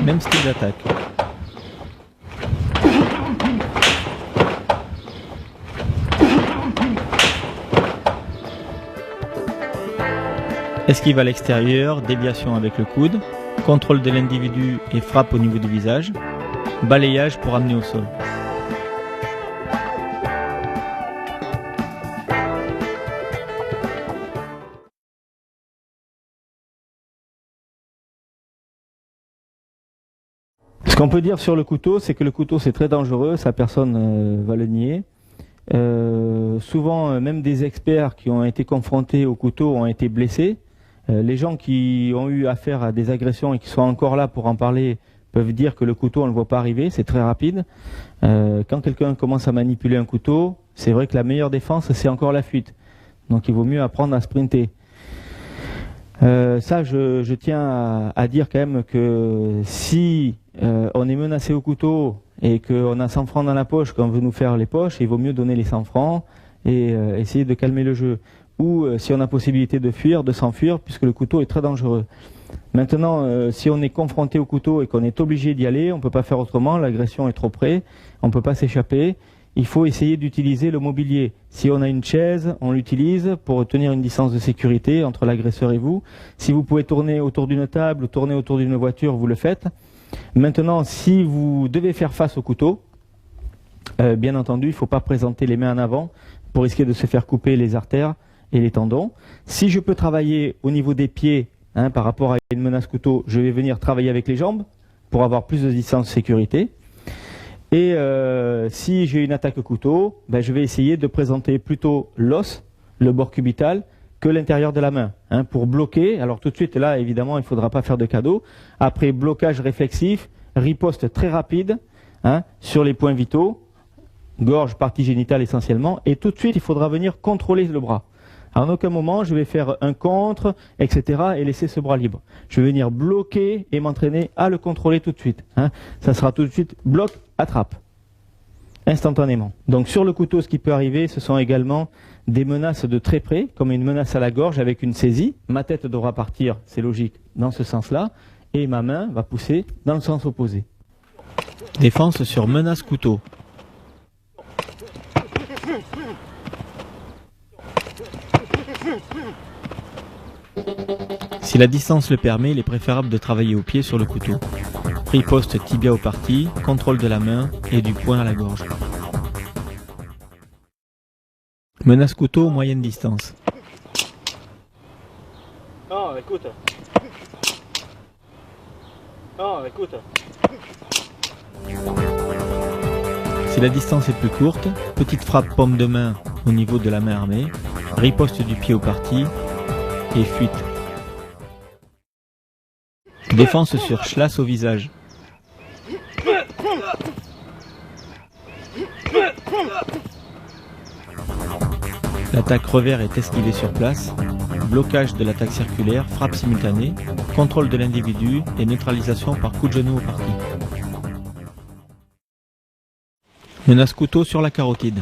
Même style d'attaque. Esquive à l'extérieur, déviation avec le coude, contrôle de l'individu et frappe au niveau du visage, balayage pour amener au sol. Ce qu'on peut dire sur le couteau, c'est que le couteau c'est très dangereux, ça personne va le nier. Souvent, même des experts qui ont été confrontés au couteau ont été blessés. Les gens qui ont eu affaire à des agressions et qui sont encore là pour en parler peuvent dire que le couteau on ne le voit pas arriver, c'est très rapide. Quand quelqu'un commence à manipuler un couteau, c'est vrai que la meilleure défense c'est encore la fuite. Donc il vaut mieux apprendre à sprinter. Ça, je tiens à dire quand même que si on est menacé au couteau et qu'on a 100 francs dans la poche, qu'on veut nous faire les poches, il vaut mieux donner les 100 francs et essayer de calmer le jeu. Ou si on a possibilité de fuir, de s'enfuir, puisque le couteau est très dangereux. Maintenant, si on est confronté au couteau et qu'on est obligé d'y aller, on ne peut pas faire autrement, l'agression est trop près, on ne peut pas s'échapper. Il faut essayer d'utiliser le mobilier. Si on a une chaise, on l'utilise pour tenir une distance de sécurité entre l'agresseur et vous. Si vous pouvez tourner autour d'une table ou tourner autour d'une voiture, vous le faites. Maintenant, si vous devez faire face au couteau, bien entendu, il ne faut pas présenter les mains en avant pour risquer de se faire couper les artères et les tendons. Si je peux travailler au niveau des pieds, par rapport à une menace couteau, je vais venir travailler avec les jambes pour avoir plus de distance de sécurité. Et si j'ai une attaque couteau, je vais essayer de présenter plutôt l'os, le bord cubital, que l'intérieur de la main, pour bloquer. Alors tout de suite, là, évidemment, il ne faudra pas faire de cadeau. Après, blocage réflexif, riposte très rapide sur les points vitaux, gorge, partie génitale essentiellement. Et tout de suite, il faudra venir contrôler le bras. À aucun moment, je vais faire un contre, etc. et laisser ce bras libre. Je vais venir bloquer et m'entraîner à le contrôler tout de suite. Ça sera tout de suite bloc, attrape. Instantanément. Donc sur le couteau, ce qui peut arriver, ce sont également des menaces de très près, comme une menace à la gorge avec une saisie. Ma tête devra partir, c'est logique, dans ce sens-là, et ma main va pousser dans le sens opposé. Défense sur menace couteau. Si la distance le permet, il est préférable de travailler au pied sur le couteau. Riposte tibia aux parties, contrôle de la main et du poing à la gorge. Menace couteau, moyenne distance. Non, écoute. Non, écoute. Si la distance est plus courte, petite frappe paume de main au niveau de la main armée, riposte du pied aux parties et fuite. Défense sur schlass au visage. L'attaque revers est esquivée sur place, blocage de l'attaque circulaire, frappe simultanée, contrôle de l'individu et neutralisation par coup de genou aux parties. Menace couteau sur la carotide.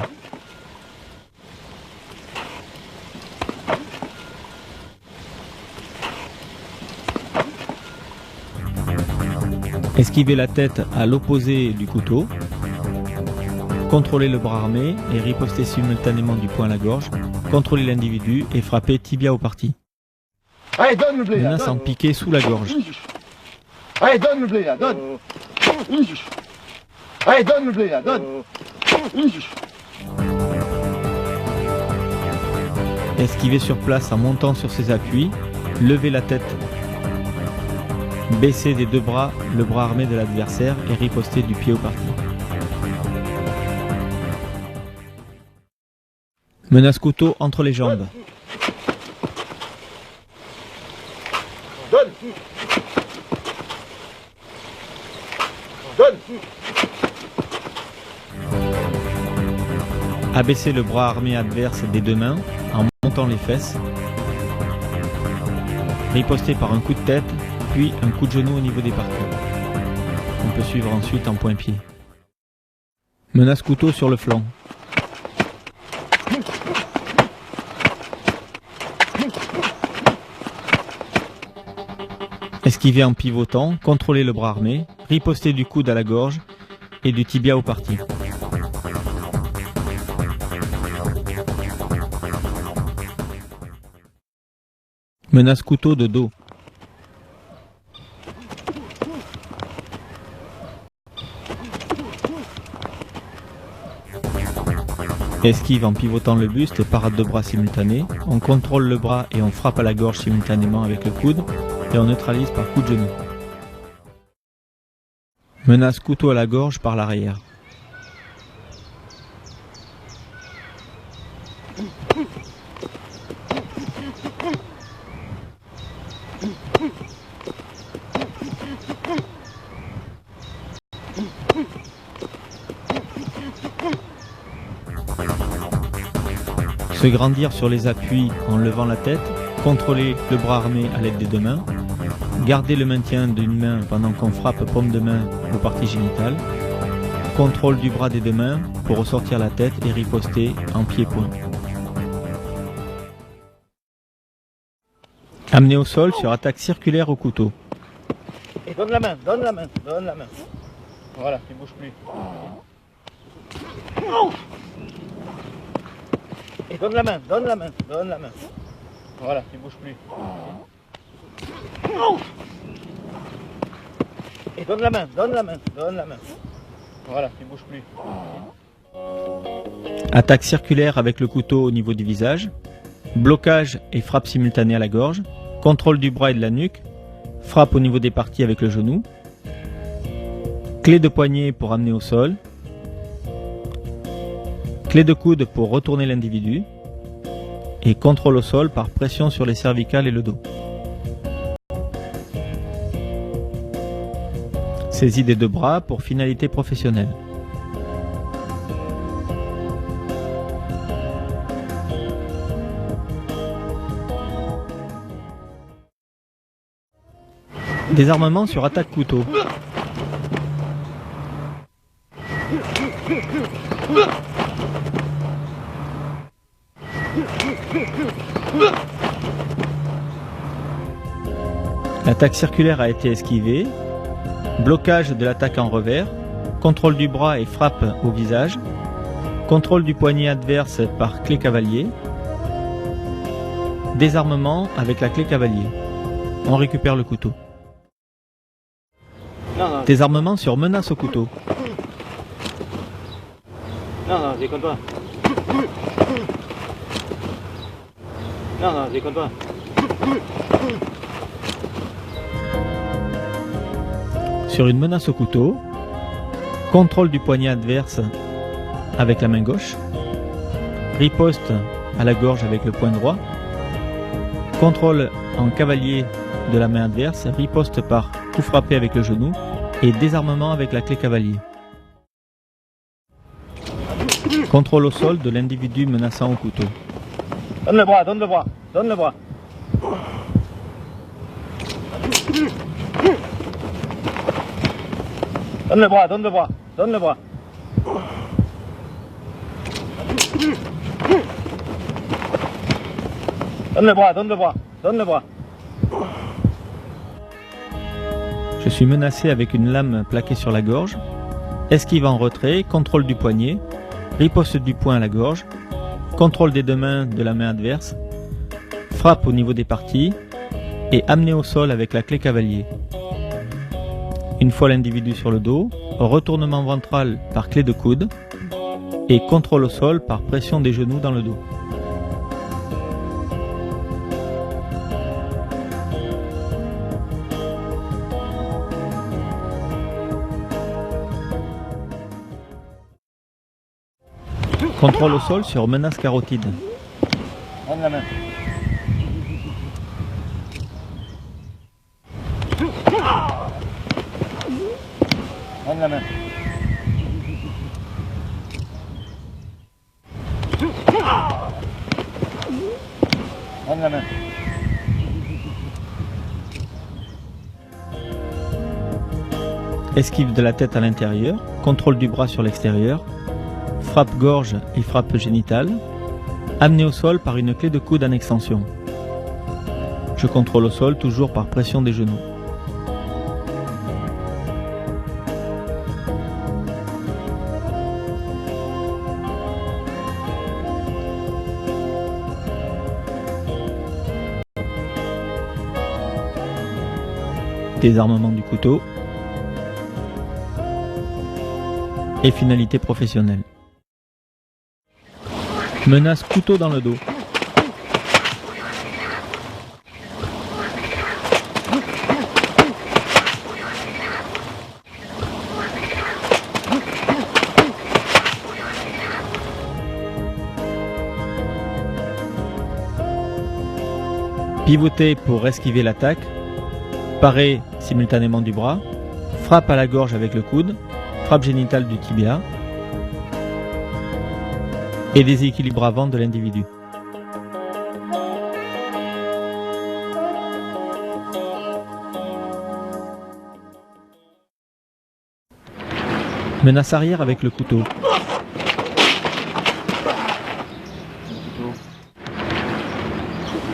Esquiver la tête à l'opposé du couteau. Contrôler le bras armé et riposter simultanément du poing à la gorge. Contrôler l'individu et frapper tibia aux parties. Allez, donne le blé là, Menace en piqué sous la gorge. Allez, donne le blé là, donne. Allez, donne le blé là, donne. Esquiver sur place en montant sur ses appuis. Lever la tête Baisser des deux bras le bras armé de l'adversaire et riposter du pied au parti. Menace couteau entre les jambes. Donne. Donne. Abaisser le bras armé adverse des deux mains en montant les fesses. Riposter par un coup de tête, puis un coup de genou au niveau des parties. On peut suivre ensuite en point-pied. Menace couteau sur le flanc. Esquiver en pivotant, contrôler le bras armé, riposter du coude à la gorge et du tibia au parti. Menace couteau de dos. Esquive en pivotant le buste et parade de bras simultanée. On contrôle le bras et on frappe à la gorge simultanément avec le coude et on neutralise par coup de genou. Menace couteau à la gorge par l'arrière. Se grandir sur les appuis en levant la tête, contrôler le bras armé à l'aide des deux mains, garder le maintien d'une main pendant qu'on frappe paume de main aux parties génitales, contrôle du bras des deux mains pour ressortir la tête et riposter en pied-point. Amener au sol sur attaque circulaire au couteau. Et donne la main, donne la main, donne la main. Voilà, tu bouges plus. Et donne la main, donne la main, donne la main. Voilà, tu bouges plus. Et donne la main, donne la main, donne la main. Voilà, tu bouges plus. Attaque circulaire avec le couteau au niveau du visage. Blocage et frappe simultanée à la gorge. Contrôle du bras et de la nuque. Frappe au niveau des parties avec le genou. Clé de poignet pour amener au sol. Clé de coude pour retourner l'individu. Et contrôle au sol par pression sur les cervicales et le dos. Saisie des deux bras pour finalité professionnelle. Désarmement sur attaque couteau. L'attaque circulaire a été esquivée. Blocage de l'attaque en revers. Contrôle du bras et frappe au visage. Contrôle du poignet adverse par clé cavalier. Désarmement avec la clé cavalier. On récupère le couteau. Non, Désarmement sur menace au couteau. non, déconne pas. Non, déconne pas. Sur une menace au couteau, contrôle du poignet adverse avec la main gauche, riposte à la gorge avec le poing droit, contrôle en cavalier de la main adverse, riposte par coup frappé avec le genou et désarmement avec la clé cavalier. Contrôle au sol de l'individu menaçant au couteau. Donne le bras, donne le bras, donne le bras. Donne le bras, donne le bras, donne le bras. Donne le bras, donne le bras, donne le bras. Je suis menacé avec une lame plaquée sur la gorge. Esquive en retrait, contrôle du poignet, riposte du poing à la gorge, contrôle des deux mains de la main adverse, frappe au niveau des parties et amener au sol avec la clé cavalier. Une fois l'individu sur le dos, retournement ventral par clé de coude et contrôle au sol par pression des genoux dans le dos. Contrôle au sol sur menace carotide. Donne la main. Donne la main. Donne la main. Esquive de la tête à l'intérieur, contrôle du bras sur l'extérieur, frappe gorge et frappe génitale, amené au sol par une clé de coude en extension. Je contrôle au sol toujours par pression des genoux. Désarmement du couteau et finalité professionnelle. Menace couteau dans le dos. Pivoter pour esquiver l'attaque. Parer simultanément du bras. Frappe à la gorge avec le coude. Frappe génitale du tibia. Et déséquilibre avant de l'individu. Menace arrière avec le couteau.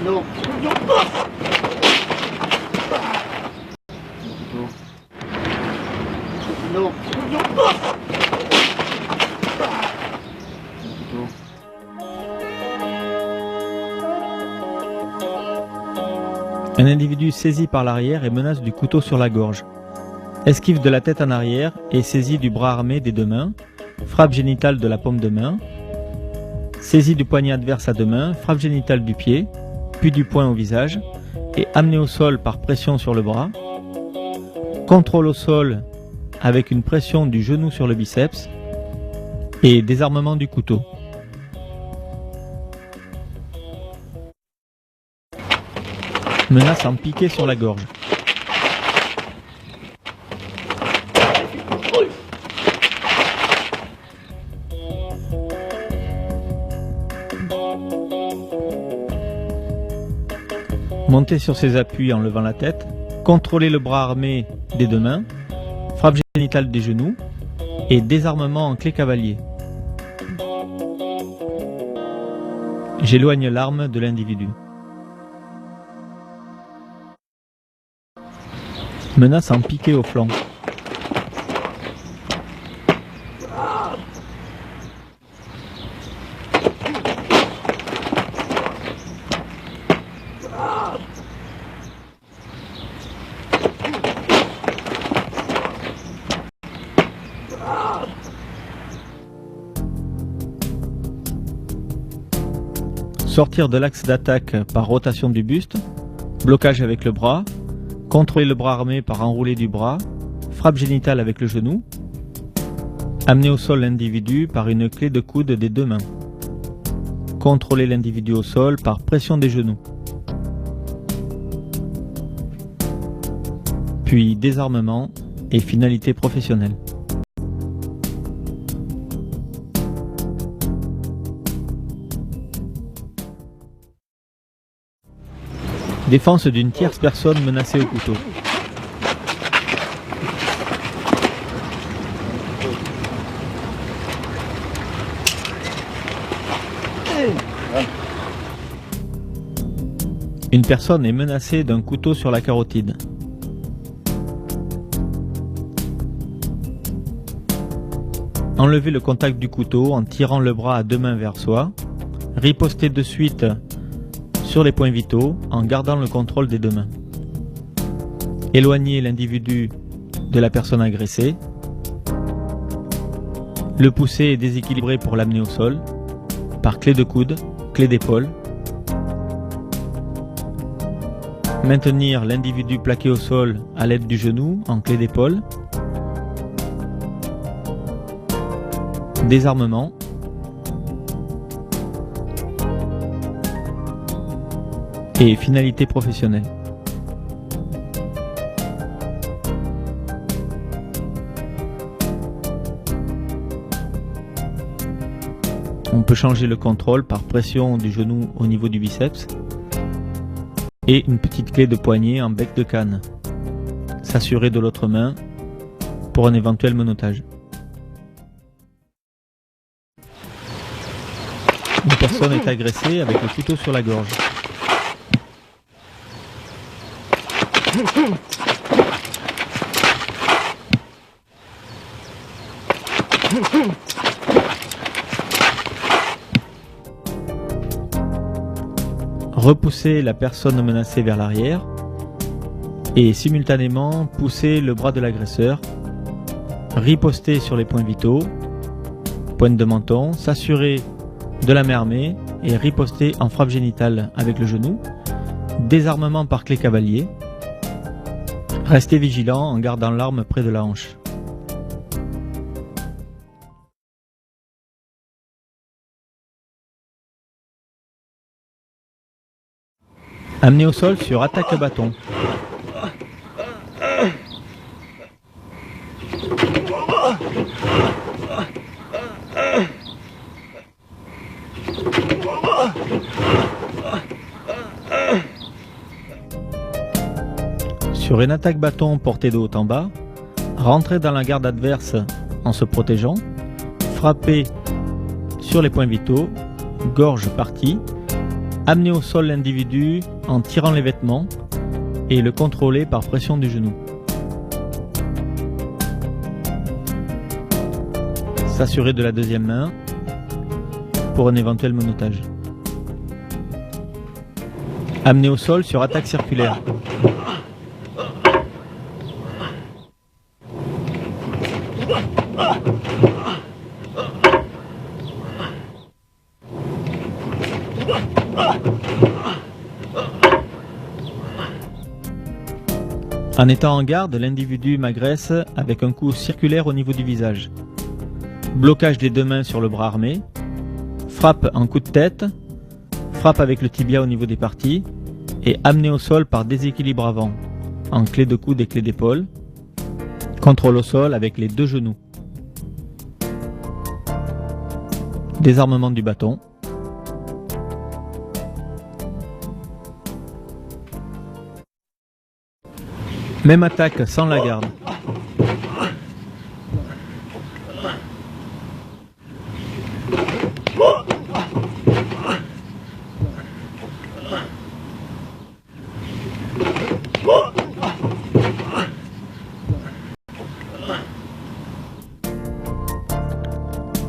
Non. Non. Un individu saisi par l'arrière et menace du couteau sur la gorge. Esquive de la tête en arrière et saisie du bras armé des deux mains. Frappe génitale de la paume de main. Saisie du poignet adverse à deux mains. Frappe génitale du pied, puis du poing au visage. Et amené au sol par pression sur le bras. Contrôle au sol avec une pression du genou sur le biceps. Et désarmement du couteau. Menace en piqué sur la gorge. Monter sur ses appuis en levant la tête. Contrôler le bras armé des deux mains. Frappe génitale des genoux. Et désarmement en clé cavalier. J'éloigne l'arme de l'individu. Menace en piqué au flanc. Sortir de l'axe d'attaque par rotation du buste, blocage avec le bras, contrôler le bras armé par enroulé du bras, frappe génitale avec le genou, amener au sol l'individu par une clé de coude des deux mains, contrôler l'individu au sol par pression des genoux, puis désarmement et finalité professionnelle. Défense d'une tierce personne menacée au couteau. Une personne est menacée d'un couteau sur la carotide. Enlever le contact du couteau en tirant le bras à deux mains vers soi. Riposter de suite sur les points vitaux en gardant le contrôle des deux mains. Éloigner l'individu de la personne agressée. Le pousser et déséquilibrer pour l'amener au sol par clé de coude, clé d'épaule. Maintenir l'individu plaqué au sol à l'aide du genou en clé d'épaule. Désarmement et finalité professionnelle. On peut changer le contrôle par pression du genou au niveau du biceps et une petite clé de poignet en bec de canne. S'assurer de l'autre main pour un éventuel menottage. Une personne est agressée avec le couteau sur la gorge. Repousser la personne menacée vers l'arrière et simultanément pousser le bras de l'agresseur, riposter sur les points vitaux, pointe de menton, s'assurer de la main armée et riposter en frappe génitale avec le genou, désarmement par clé cavalier, rester vigilant en gardant l'arme près de la hanche. Amener au sol sur attaque bâton. Sur une attaque bâton portée de haut en bas, rentrer dans la garde adverse en se protégeant, frapper sur les points vitaux, gorge partie, amener au sol l'individu en tirant les vêtements et le contrôler par pression du genou. S'assurer de la deuxième main pour un éventuel menottage. Amener au sol sur attaque circulaire. En étant en garde, l'individu m'agresse avec un coup circulaire au niveau du visage. Blocage des deux mains sur le bras armé. Frappe en coup de tête. Frappe avec le tibia au niveau des parties. Et amené au sol par déséquilibre avant, en clé de coude et clé d'épaule. Contrôle au sol avec les deux genoux. Désarmement du bâton. Même attaque sans la garde.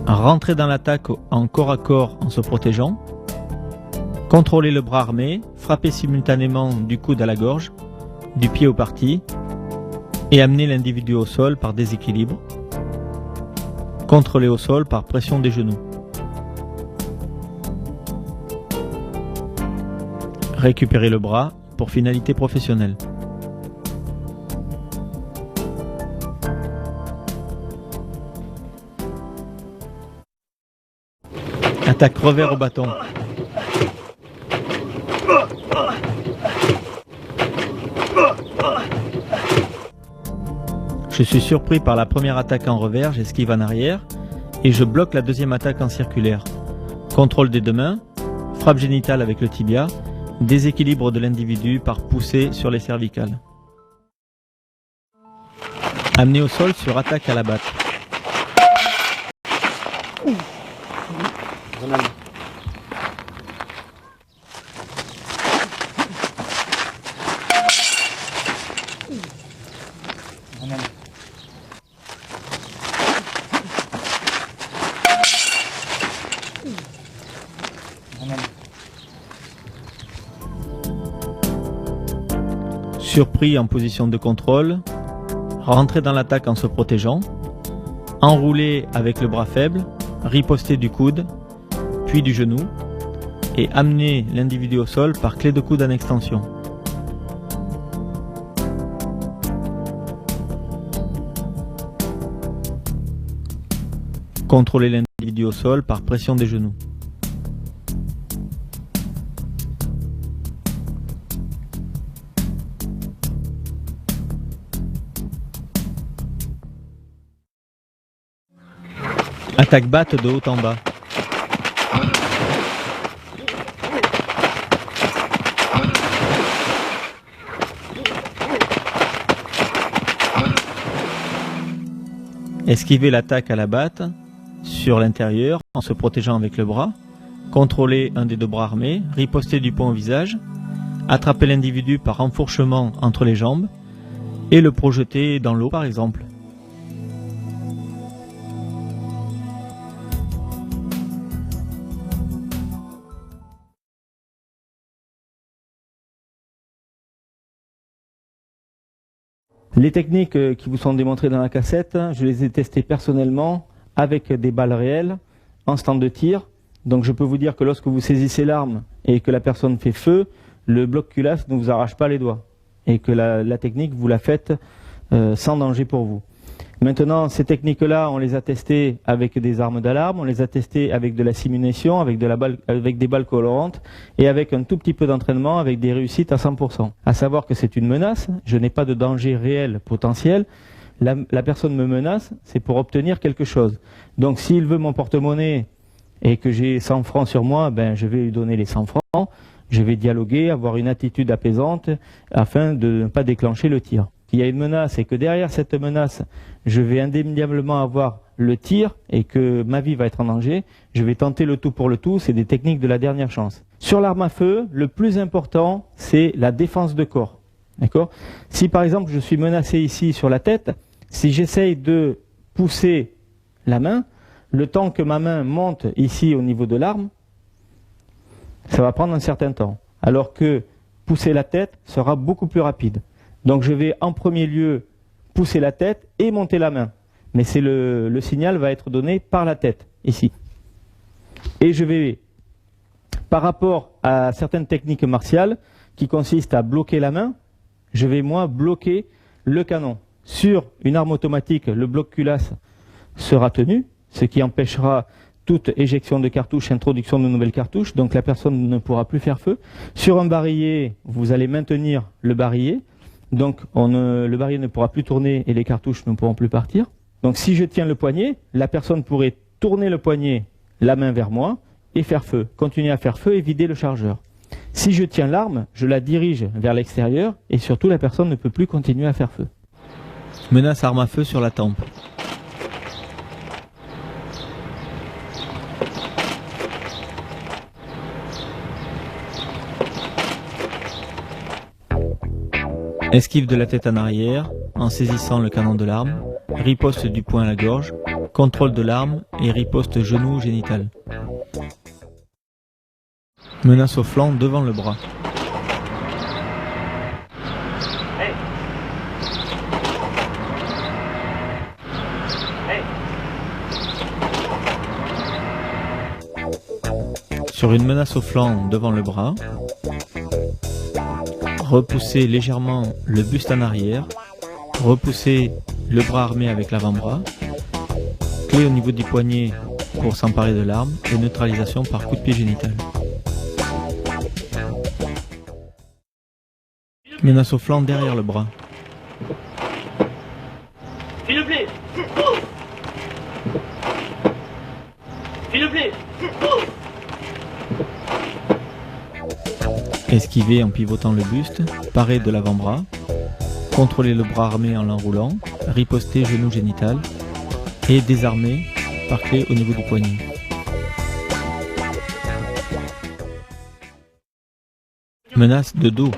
Rentrer dans l'attaque en corps à corps en se protégeant. Contrôler le bras armé, frapper simultanément du coude à la gorge, du pied aux parties, et amener l'individu au sol par déséquilibre. Contrôler au sol par pression des genoux. Récupérer le bras pour finalité professionnelle. Attaque revers au bâton. Je suis surpris par la première attaque en revers, j'esquive en arrière et je bloque la deuxième attaque en circulaire. Contrôle des deux mains, frappe génitale avec le tibia, déséquilibre de l'individu par poussée sur les cervicales. Amené au sol sur attaque à la batte. Surpris en position de contrôle, rentrer dans l'attaque en se protégeant, enrouler avec le bras faible, riposter du coude, puis du genou, et amener l'individu au sol par clé de coude en extension. Contrôler l'individu au sol par pression des genoux. Attaque batte de haut en bas. Esquiver l'attaque à la batte sur l'intérieur en se protégeant avec le bras. Contrôler un des deux bras armés. Riposter du poing au visage. Attraper l'individu par enfourchement entre les jambes. Et le projeter dans l'eau par exemple. Les techniques qui vous sont démontrées dans la cassette, je les ai testées personnellement avec des balles réelles en stand de tir. Donc je peux vous dire que lorsque vous saisissez l'arme et que la personne fait feu, le bloc culasse ne vous arrache pas les doigts. Et que la technique, vous la faites sans danger pour vous. Maintenant, ces techniques-là, on les a testées avec des armes d'alarme, on les a testées avec de la simulation, avec des balles colorantes et avec un tout petit peu d'entraînement, avec des réussites à 100%. À savoir que c'est une menace, je n'ai pas de danger réel potentiel. La personne me menace, c'est pour obtenir quelque chose. Donc s'il veut mon porte-monnaie et que j'ai 100 francs sur moi, ben, je vais lui donner les 100 francs, je vais dialoguer, avoir une attitude apaisante afin de ne pas déclencher le tir. S'il y a une menace et que derrière cette menace, je vais indéniablement avoir le tir et que ma vie va être en danger, je vais tenter le tout pour le tout, c'est des techniques de la dernière chance. Sur l'arme à feu, le plus important, c'est la défense de corps. D'accord ? Si par exemple je suis menacé ici sur la tête, si j'essaye de pousser la main, le temps que ma main monte ici au niveau de l'arme, ça va prendre un certain temps. Alors que pousser la tête sera beaucoup plus rapide. Donc je vais en premier lieu pousser la tête et monter la main. Mais c'est le signal va être donné par la tête, ici. Et je vais, par rapport à certaines techniques martiales qui consistent à bloquer la main, je vais moi bloquer le canon. Sur une arme automatique, le bloc culasse sera tenu, ce qui empêchera toute éjection de cartouches, introduction de nouvelles cartouches, donc la personne ne pourra plus faire feu. Sur un barillet, vous allez maintenir le barillet. Donc le barillet ne pourra plus tourner et les cartouches ne pourront plus partir. Donc si je tiens le poignet, la personne pourrait tourner le poignet, la main vers moi, et faire feu. Continuer à faire feu et vider le chargeur. Si je tiens l'arme, je la dirige vers l'extérieur et surtout la personne ne peut plus continuer à faire feu. Menace arme à feu sur la tempe. Esquive de la tête en arrière, en saisissant le canon de l'arme, riposte du poing à la gorge, contrôle de l'arme et riposte genou génital. Menace au flanc devant le bras. Hey. Hey. Sur une menace au flanc devant le bras, repousser légèrement le buste en arrière, repousser le bras armé avec l'avant-bras, clé au niveau du poignet pour s'emparer de l'arme et neutralisation par coup de pied génital. Menace au flanc derrière le bras. S'il vous plaît. S'il vous plaît. Esquiver en pivotant le buste, parer de l'avant-bras, contrôler le bras armé en l'enroulant, riposter genou génital et désarmer par clé au niveau du poignet. Menace de dos.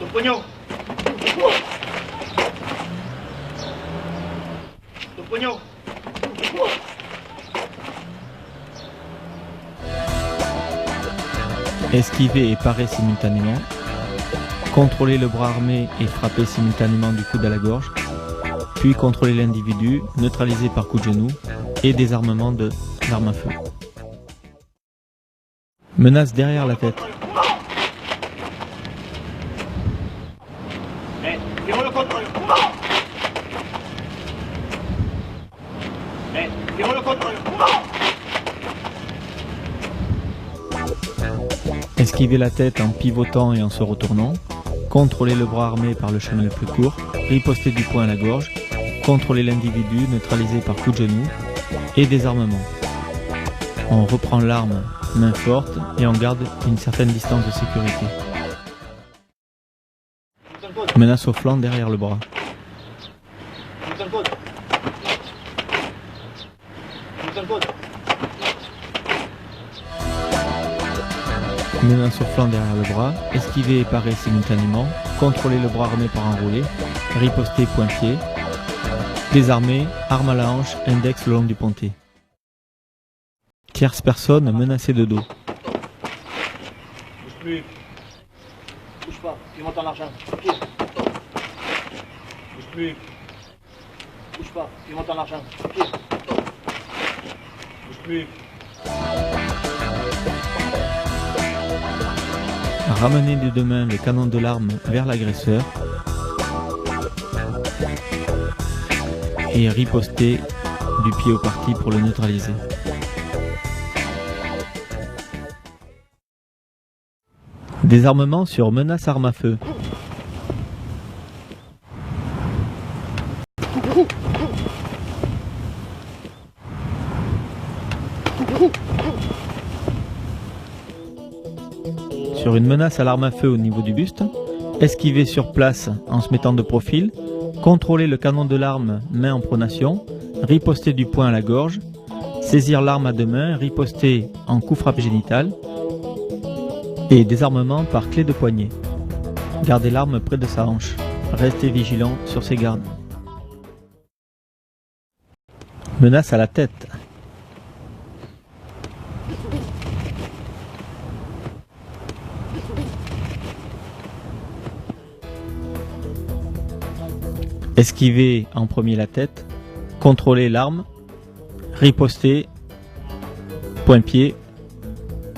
Le pognon. Le pognon. Esquiver et parer simultanément, contrôler le bras armé et frapper simultanément du coude à la gorge, puis contrôler l'individu, neutraliser par coup de genou et désarmement de l'arme à feu. Menace derrière la tête. Hey, fais-moi le contrôle. Hey, fais-moi le contrôle. Esquiver la tête en pivotant et en se retournant, contrôler le bras armé par le chemin le plus court, riposter du poing à la gorge, contrôler l'individu neutralisé par coup de genou et désarmement. On reprend l'arme main forte et on garde une certaine distance de sécurité. Menace au flanc derrière le bras. Menace au flanc derrière le bras, esquiver et parer simultanément, contrôler le bras armé par enroulé, riposter point-pied, désarmer, arme à la hanche, index le long du ponté. Tierce personne menacée de dos. Bouge plus. Bouge pas, tu montes en argent. Pied. Bouge plus. Bouge pas, tu montes en argent. Pied. Bouge plus. Ramener des deux mains le canon de l'arme vers l'agresseur et riposter du pied au parti pour le neutraliser. Désarmement sur menace arme à feu. Sur une menace à l'arme à feu au niveau du buste, esquiver sur place en se mettant de profil, contrôler le canon de l'arme main en pronation, riposter du poing à la gorge, saisir l'arme à deux mains, riposter en coup frappe génitale et désarmement par clé de poignet. Garder l'arme près de sa hanche. Rester vigilant sur ses gardes. Menace à la tête. Esquiver en premier la tête, contrôler l'arme, riposter, point-pied,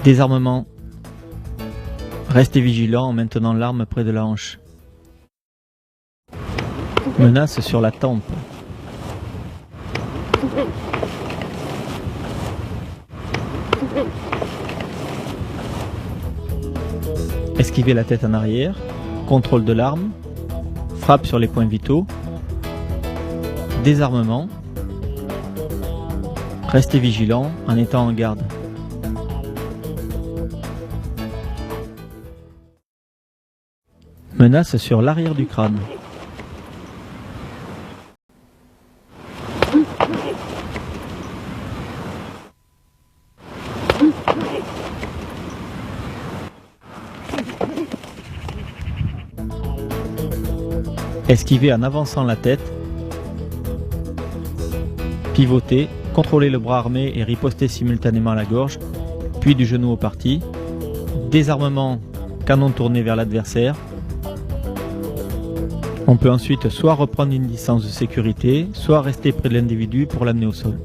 désarmement, rester vigilant en maintenant l'arme près de la hanche. Menace sur la tempe. Esquiver la tête en arrière, contrôle de l'arme, frappe sur les points vitaux, désarmement, restez vigilant en étant en garde. Menace sur l'arrière du crâne. Esquiver en avançant la tête, pivoter, contrôler le bras armé et riposter simultanément à la gorge, puis du genou au parti, désarmement, canon tourné vers l'adversaire. On peut ensuite soit reprendre une distance de sécurité, soit rester près de l'individu pour l'amener au sol.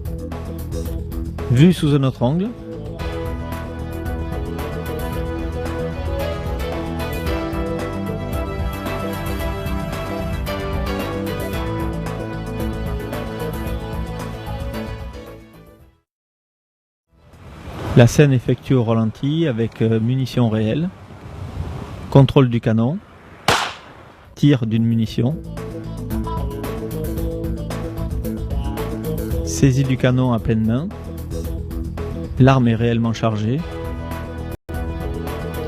Vu sous un autre angle, la scène effectuée au ralenti avec munitions réelles, contrôle du canon, tir d'une munition, saisie du canon à pleine main, l'arme est réellement chargée,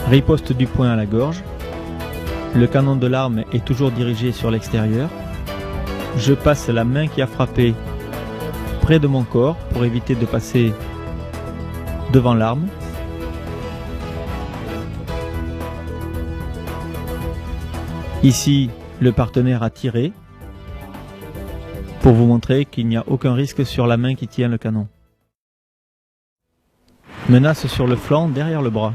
riposte du poing à la gorge, le canon de l'arme est toujours dirigé sur l'extérieur, je passe la main qui a frappé près de mon corps pour éviter de passer devant l'arme. Ici, le partenaire a tiré pour vous montrer qu'il n'y a aucun risque sur la main qui tient le canon. Menace sur le flanc derrière le bras.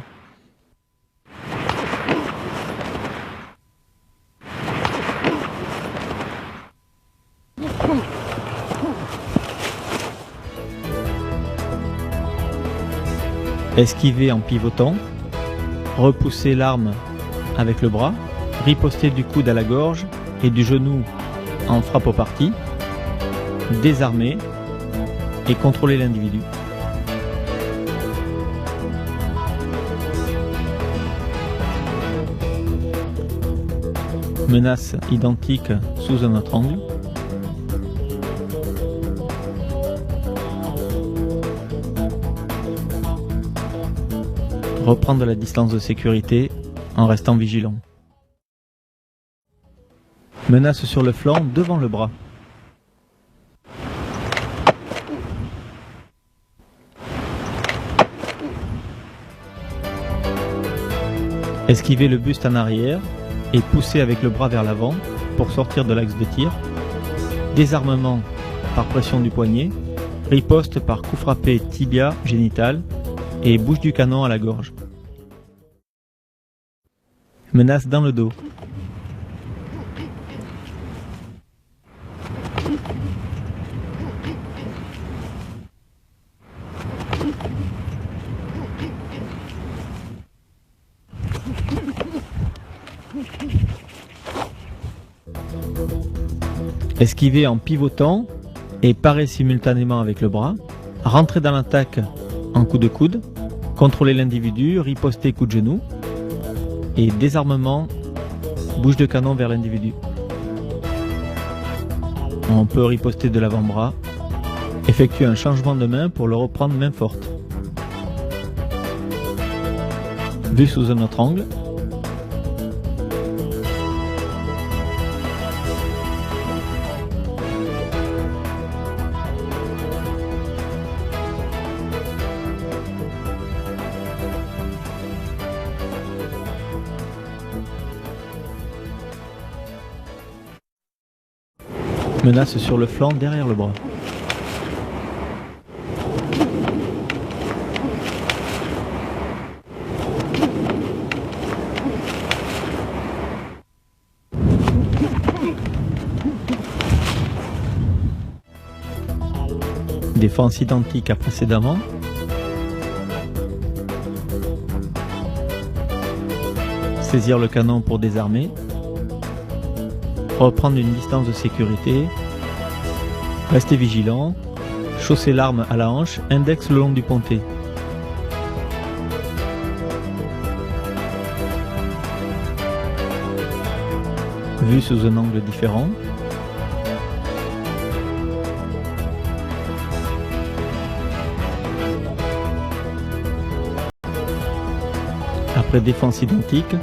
Esquiver en pivotant, repousser l'arme avec le bras, riposter du coude à la gorge et du genou en frappe au parti, désarmer et contrôler l'individu. Menace identique sous un autre angle. Reprendre la distance de sécurité en restant vigilant. Menace sur le flanc devant le bras. Esquiver le buste en arrière et pousser avec le bras vers l'avant pour sortir de l'axe de tir. Désarmement par pression du poignet. Riposte par coup frappé tibia génital et bouche du canon à la gorge. Menace dans le dos. Esquiver en pivotant et parer simultanément avec le bras. Rentrer dans l'attaque en coup de coude. Contrôler l'individu, riposter coup de genou. Et désarmement, bouche de canon vers l'individu. On peut riposter de l'avant-bras. Effectuer un changement de main pour le reprendre main forte. Vu sous un autre angle. Menace sur le flanc derrière le bras. Défense identique à précédemment. Saisir le canon pour désarmer. Reprendre une distance de sécurité. Rester vigilant. Chausser l'arme à la hanche. Index le long du pontet. Vue sous un angle différent. Après défense identique,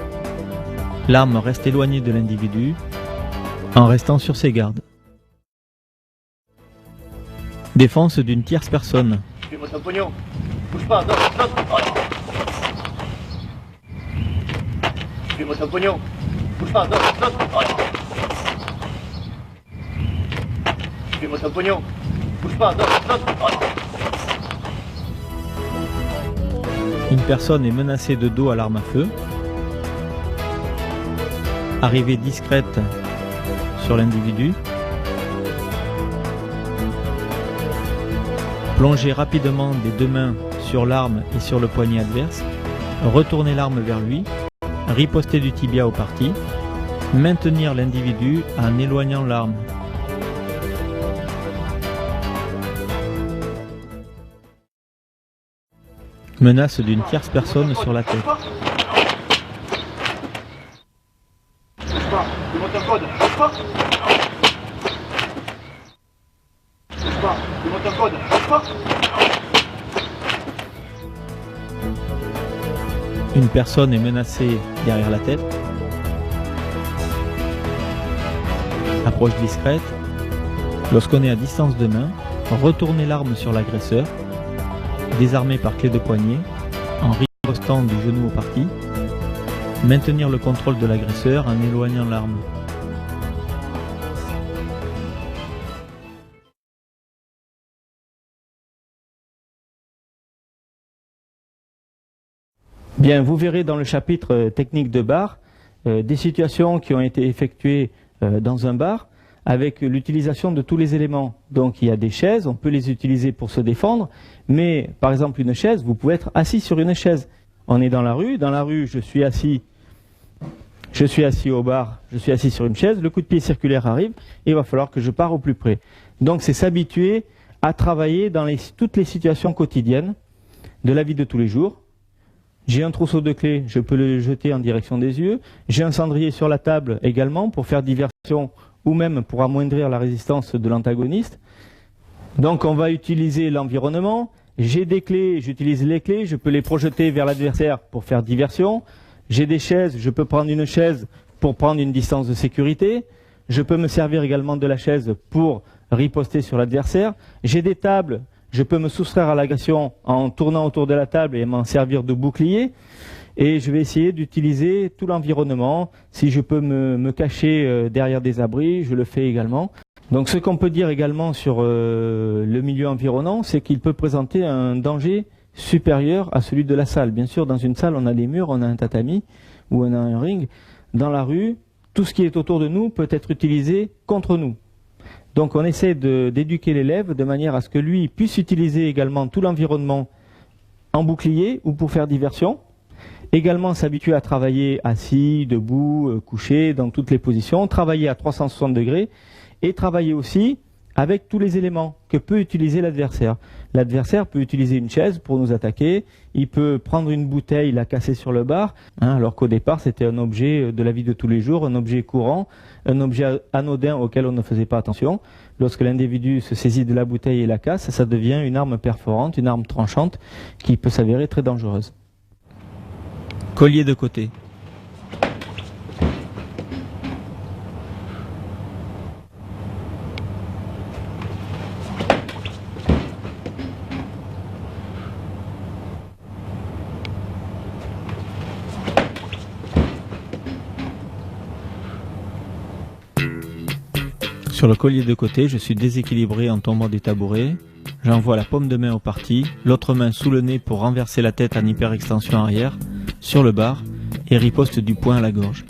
l'arme reste éloignée de l'individu en restant sur ses gardes. Défense d'une tierce personne. Fais-moi ton pognon. Bouge pas, donne. Fais-moi ton pognon. Bouge pas, donne. Fais-moi ton pognon. Bouge pas, donne. Une personne est menacée de dos à l'arme à feu. Arrivée discrète sur l'individu. Plonger rapidement des deux mains sur l'arme et sur le poignet adverse. Retourner l'arme vers lui. Riposter du tibia au parti. Maintenir l'individu en éloignant l'arme. Menace d'une tierce personne sur la tête. Une personne est menacée derrière la tête. Approche discrète. Lorsqu'on est à distance de main, retournez l'arme sur l'agresseur. Désarmer par clé de poignet, en ripostant du genou au parti, maintenir le contrôle de l'agresseur en éloignant l'arme. Bien, vous verrez dans le chapitre technique de bar des situations qui ont été effectuées dans un bar avec l'utilisation de tous les éléments. Donc il y a des chaises, on peut les utiliser pour se défendre, mais par exemple une chaise, vous pouvez être assis sur une chaise. On est dans la rue je suis assis au bar, je suis assis sur une chaise, le coup de pied circulaire arrive et il va falloir que je pars au plus près. Donc c'est s'habituer à travailler dans toutes les situations quotidiennes de la vie de tous les jours. J'ai un trousseau de clés, je peux le jeter en direction des yeux. J'ai un cendrier sur la table également pour faire diversion ou même pour amoindrir la résistance de l'antagoniste. Donc on va utiliser l'environnement, J'ai des clés, j'utilise les clés, je peux les projeter vers l'adversaire pour faire diversion. J'ai des chaises, je peux prendre une chaise pour prendre une distance de sécurité. Je peux me servir également de la chaise pour riposter sur l'adversaire. J'ai des tables, je peux me soustraire à l'agression en tournant autour de la table et m'en servir de bouclier. Et je vais essayer d'utiliser tout l'environnement. Si je peux me cacher derrière des abris, je le fais également. Donc ce qu'on peut dire également sur le milieu environnant, c'est qu'il peut présenter un danger supérieur à celui de la salle. Bien sûr, dans une salle, on a des murs, on a un tatami ou on a un ring. Dans la rue, tout ce qui est autour de nous peut être utilisé contre nous. Donc on essaie d'éduquer l'élève de manière à ce que lui puisse utiliser également tout l'environnement en bouclier ou pour faire diversion. Également s'habituer à travailler assis, debout, couché, dans toutes les positions, travailler à 360 degrés et travailler aussi avec tous les éléments que peut utiliser l'adversaire. L'adversaire peut utiliser une chaise pour nous attaquer, il peut prendre une bouteille, la casser sur le bar, alors qu'au départ c'était un objet de la vie de tous les jours, un objet courant, un objet anodin auquel on ne faisait pas attention. Lorsque l'individu se saisit de la bouteille et la casse, ça devient une arme perforante, une arme tranchante qui peut s'avérer très dangereuse. Collier de côté. Sur le collier de côté, je suis déséquilibré en tombant des tabourets. J'envoie la paume de main au parti, l'autre main sous le nez pour renverser la tête en hyperextension arrière, sur le bar, et riposte du poing à la gorge.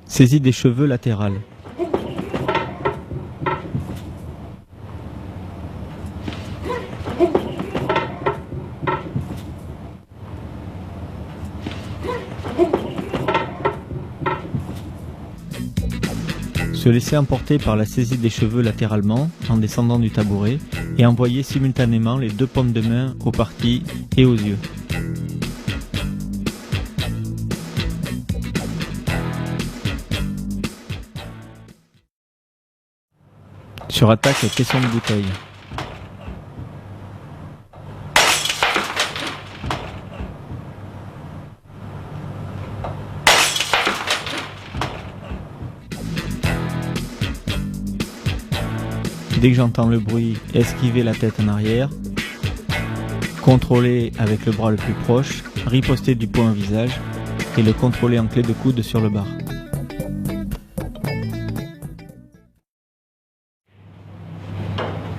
Saisie des cheveux latérales. Se laisser emporter par la saisie des cheveux latéralement en descendant du tabouret et envoyer simultanément les deux paumes de main au parti et aux yeux. Sur attaque, caisson de bouteille. Dès que j'entends le bruit, esquiver la tête en arrière, contrôler avec le bras le plus proche, riposter du poing au visage et le contrôler en clé de coude sur le bar.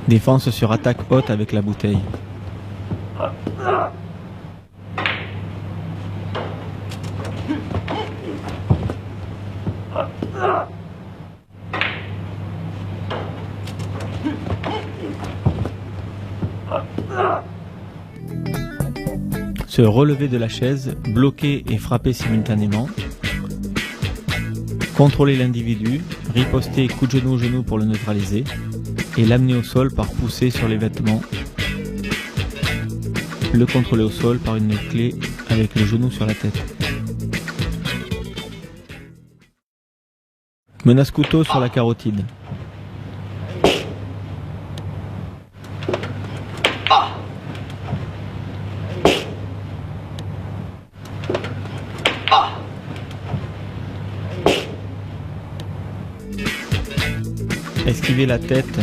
Défense sur attaque haute avec la bouteille. Se relever de la chaise, bloquer et frapper simultanément. Contrôler l'individu, riposter coup de genou pour le neutraliser et l'amener au sol par pousser sur les vêtements. Le contrôler au sol par une clé avec le genou sur la tête. Menace couteau sur la carotide. Esquiver la tête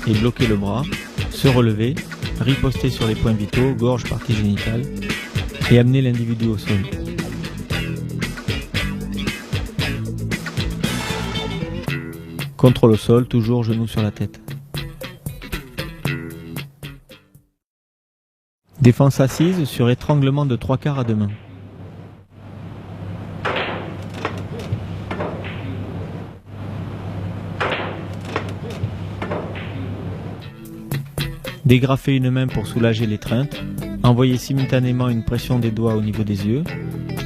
et bloquer le bras, se relever, riposter sur les points vitaux, gorge, partie génitale, et amener l'individu au sol. Contrôle au sol, toujours genou sur la tête. Défense assise sur étranglement de 3/4 à 2 mains. Dégrafer une main pour soulager l'étreinte, envoyer simultanément une pression des doigts au niveau des yeux,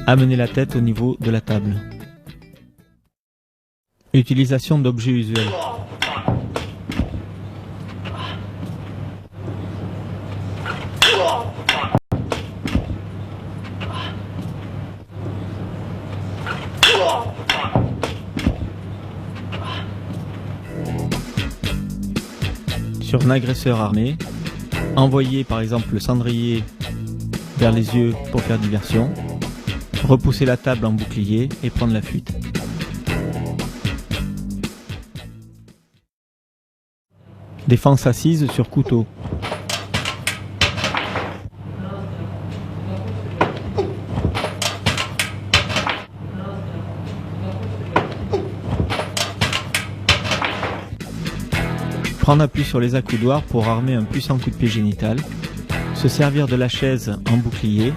amener la tête au niveau de la table. Utilisation d'objets usuels. sur un agresseur armé, envoyer par exemple le cendrier vers les yeux pour faire diversion, repousser la table en bouclier et prendre la fuite. Défense assise sur couteau. Prendre appui sur les accoudoirs pour armer un puissant coup de pied génital, se servir de la chaise en bouclier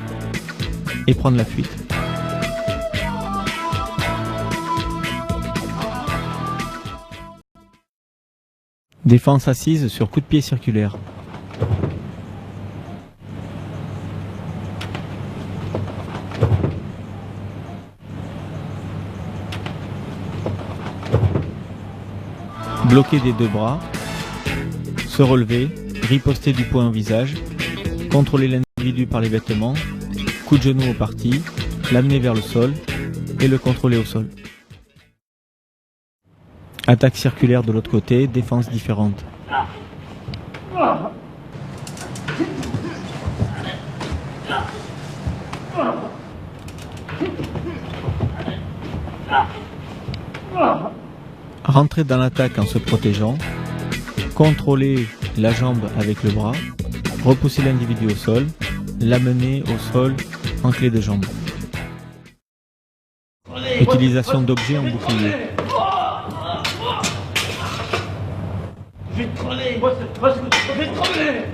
et prendre la fuite. Défense assise sur coup de pied circulaire. Bloquer des deux bras, se relever, riposter du poing au visage, contrôler l'individu par les vêtements, coup de genou au parti, l'amener vers le sol et le contrôler au sol. Attaque circulaire de l'autre côté, défense différente. Rentrer dans l'attaque en se protégeant, contrôler la jambe avec le bras, repousser l'individu au sol, l'amener au sol en clé de jambe. Utilisation d'objets en bouclier. Je vais te crever. Je vais te crever.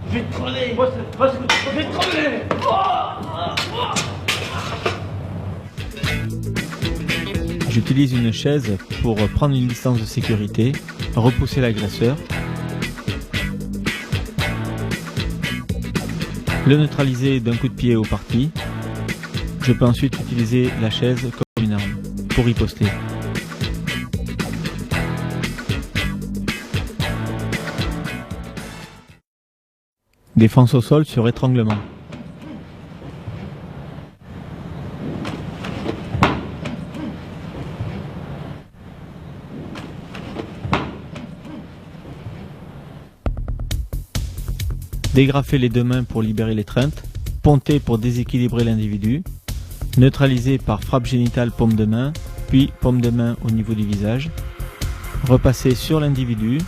Je vais te crever. Je vais te crever. J'utilise une chaise pour prendre une distance de sécurité, repousser l'agresseur, le neutraliser d'un coup de pied au parti. Je peux ensuite utiliser la chaise comme une arme pour riposter. Défense au sol sur étranglement. Dégrafer les deux mains pour libérer l'étreinte, ponter pour déséquilibrer l'individu, neutraliser par frappe génitale paume de main, puis paume de main au niveau du visage, repasser sur l'individu,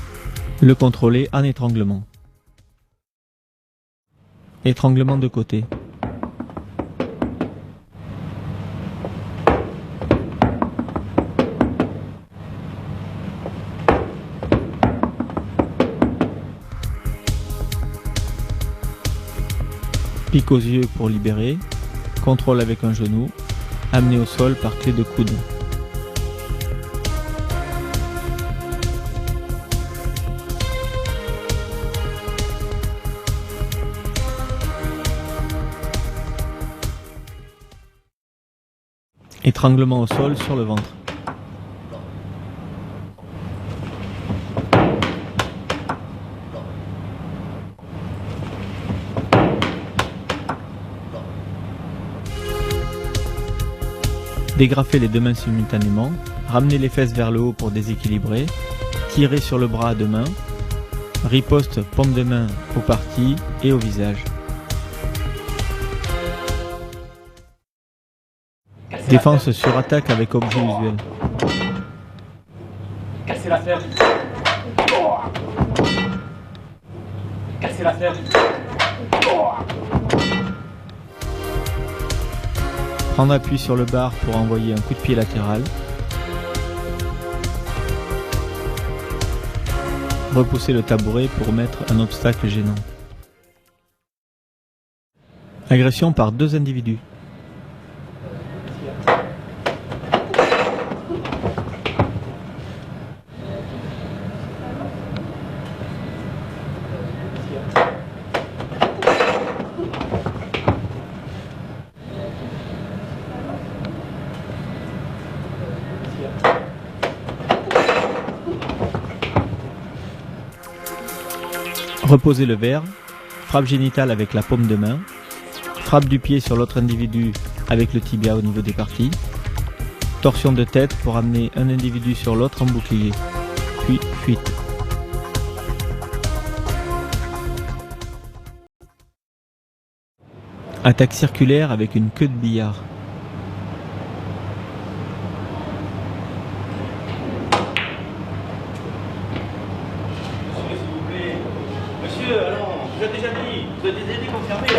le contrôler en étranglement. Étranglement de côté. Pique aux yeux pour libérer, contrôle avec un genou, amener au sol par clé de coude. Étranglement au sol sur le ventre. Dégrafer les deux mains simultanément, ramener les fesses vers le haut pour déséquilibrer, tirer sur le bras à deux mains, riposte paume de main au parti et au visage. Défense sur attaque avec objet visuel. Casser la serre. Casser la serre. Prendre appui sur le bar pour envoyer un coup de pied latéral. Repousser le tabouret pour mettre un obstacle gênant. Agression par deux individus. Reposer le verre, frappe génitale avec la paume de main, frappe du pied sur l'autre individu avec le tibia au niveau des parties, torsion de tête pour amener un individu sur l'autre en bouclier. puis fuite. Attaque circulaire avec une queue de billard. S'il vous plaît. Monsieur, allons, vous avez déjà dit, vous avez déjà dit confirmé. S'il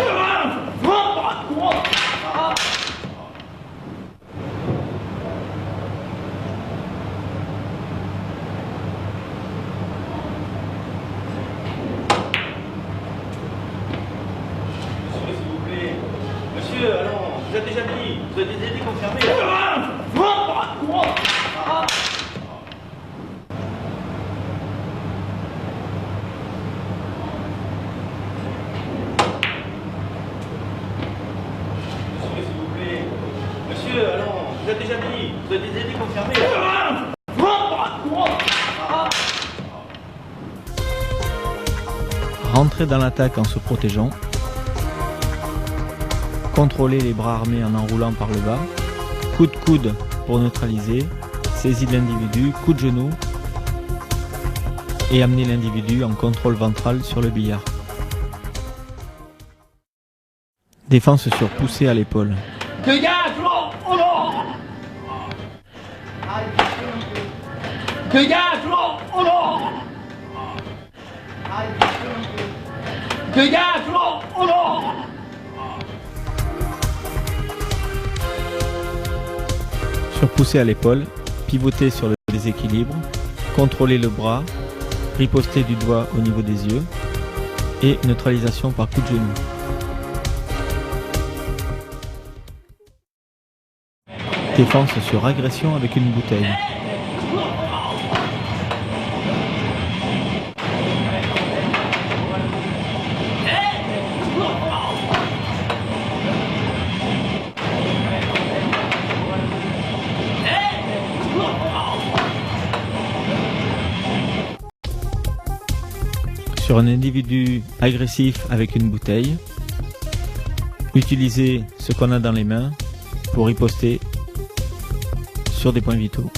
vous plaît. Monsieur, allons, vous avez déjà dit, vous avez déjà dit confirmé. S'il vous plaît. Monsieur, allons, vous avez déjà dit, vous avez déjà dit confirmé. Rentrer dans l'attaque en se protégeant. Contrôler les bras armés en enroulant par le bas. Coup de coude pour neutraliser. Saisie de l'individu, coup de genou. Et amener l'individu en contrôle ventral sur le billard. Défense sur poussée à l'épaule. Sur poussée à l'épaule, pivoter sur le déséquilibre, contrôler le bras, riposter du doigt au niveau des yeux et neutralisation par coup de genou. Défense sur agression avec une bouteille. Sur un individu agressif avec une bouteille, utiliser ce qu'on a dans les mains pour riposter sur des points vitaux.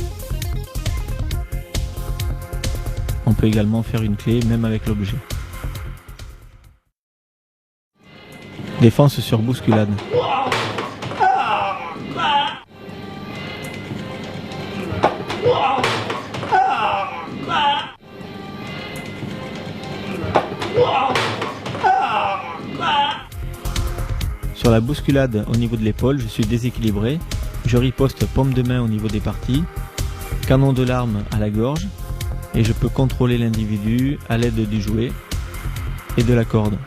On peut également faire une clé même avec l'objet. Défense sur bousculade. Sur la bousculade au niveau de l'épaule, je suis déséquilibré. Je riposte paume de main au niveau des parties, canon de l'arme à la gorge et je peux contrôler l'individu à l'aide du jouet et de la corde.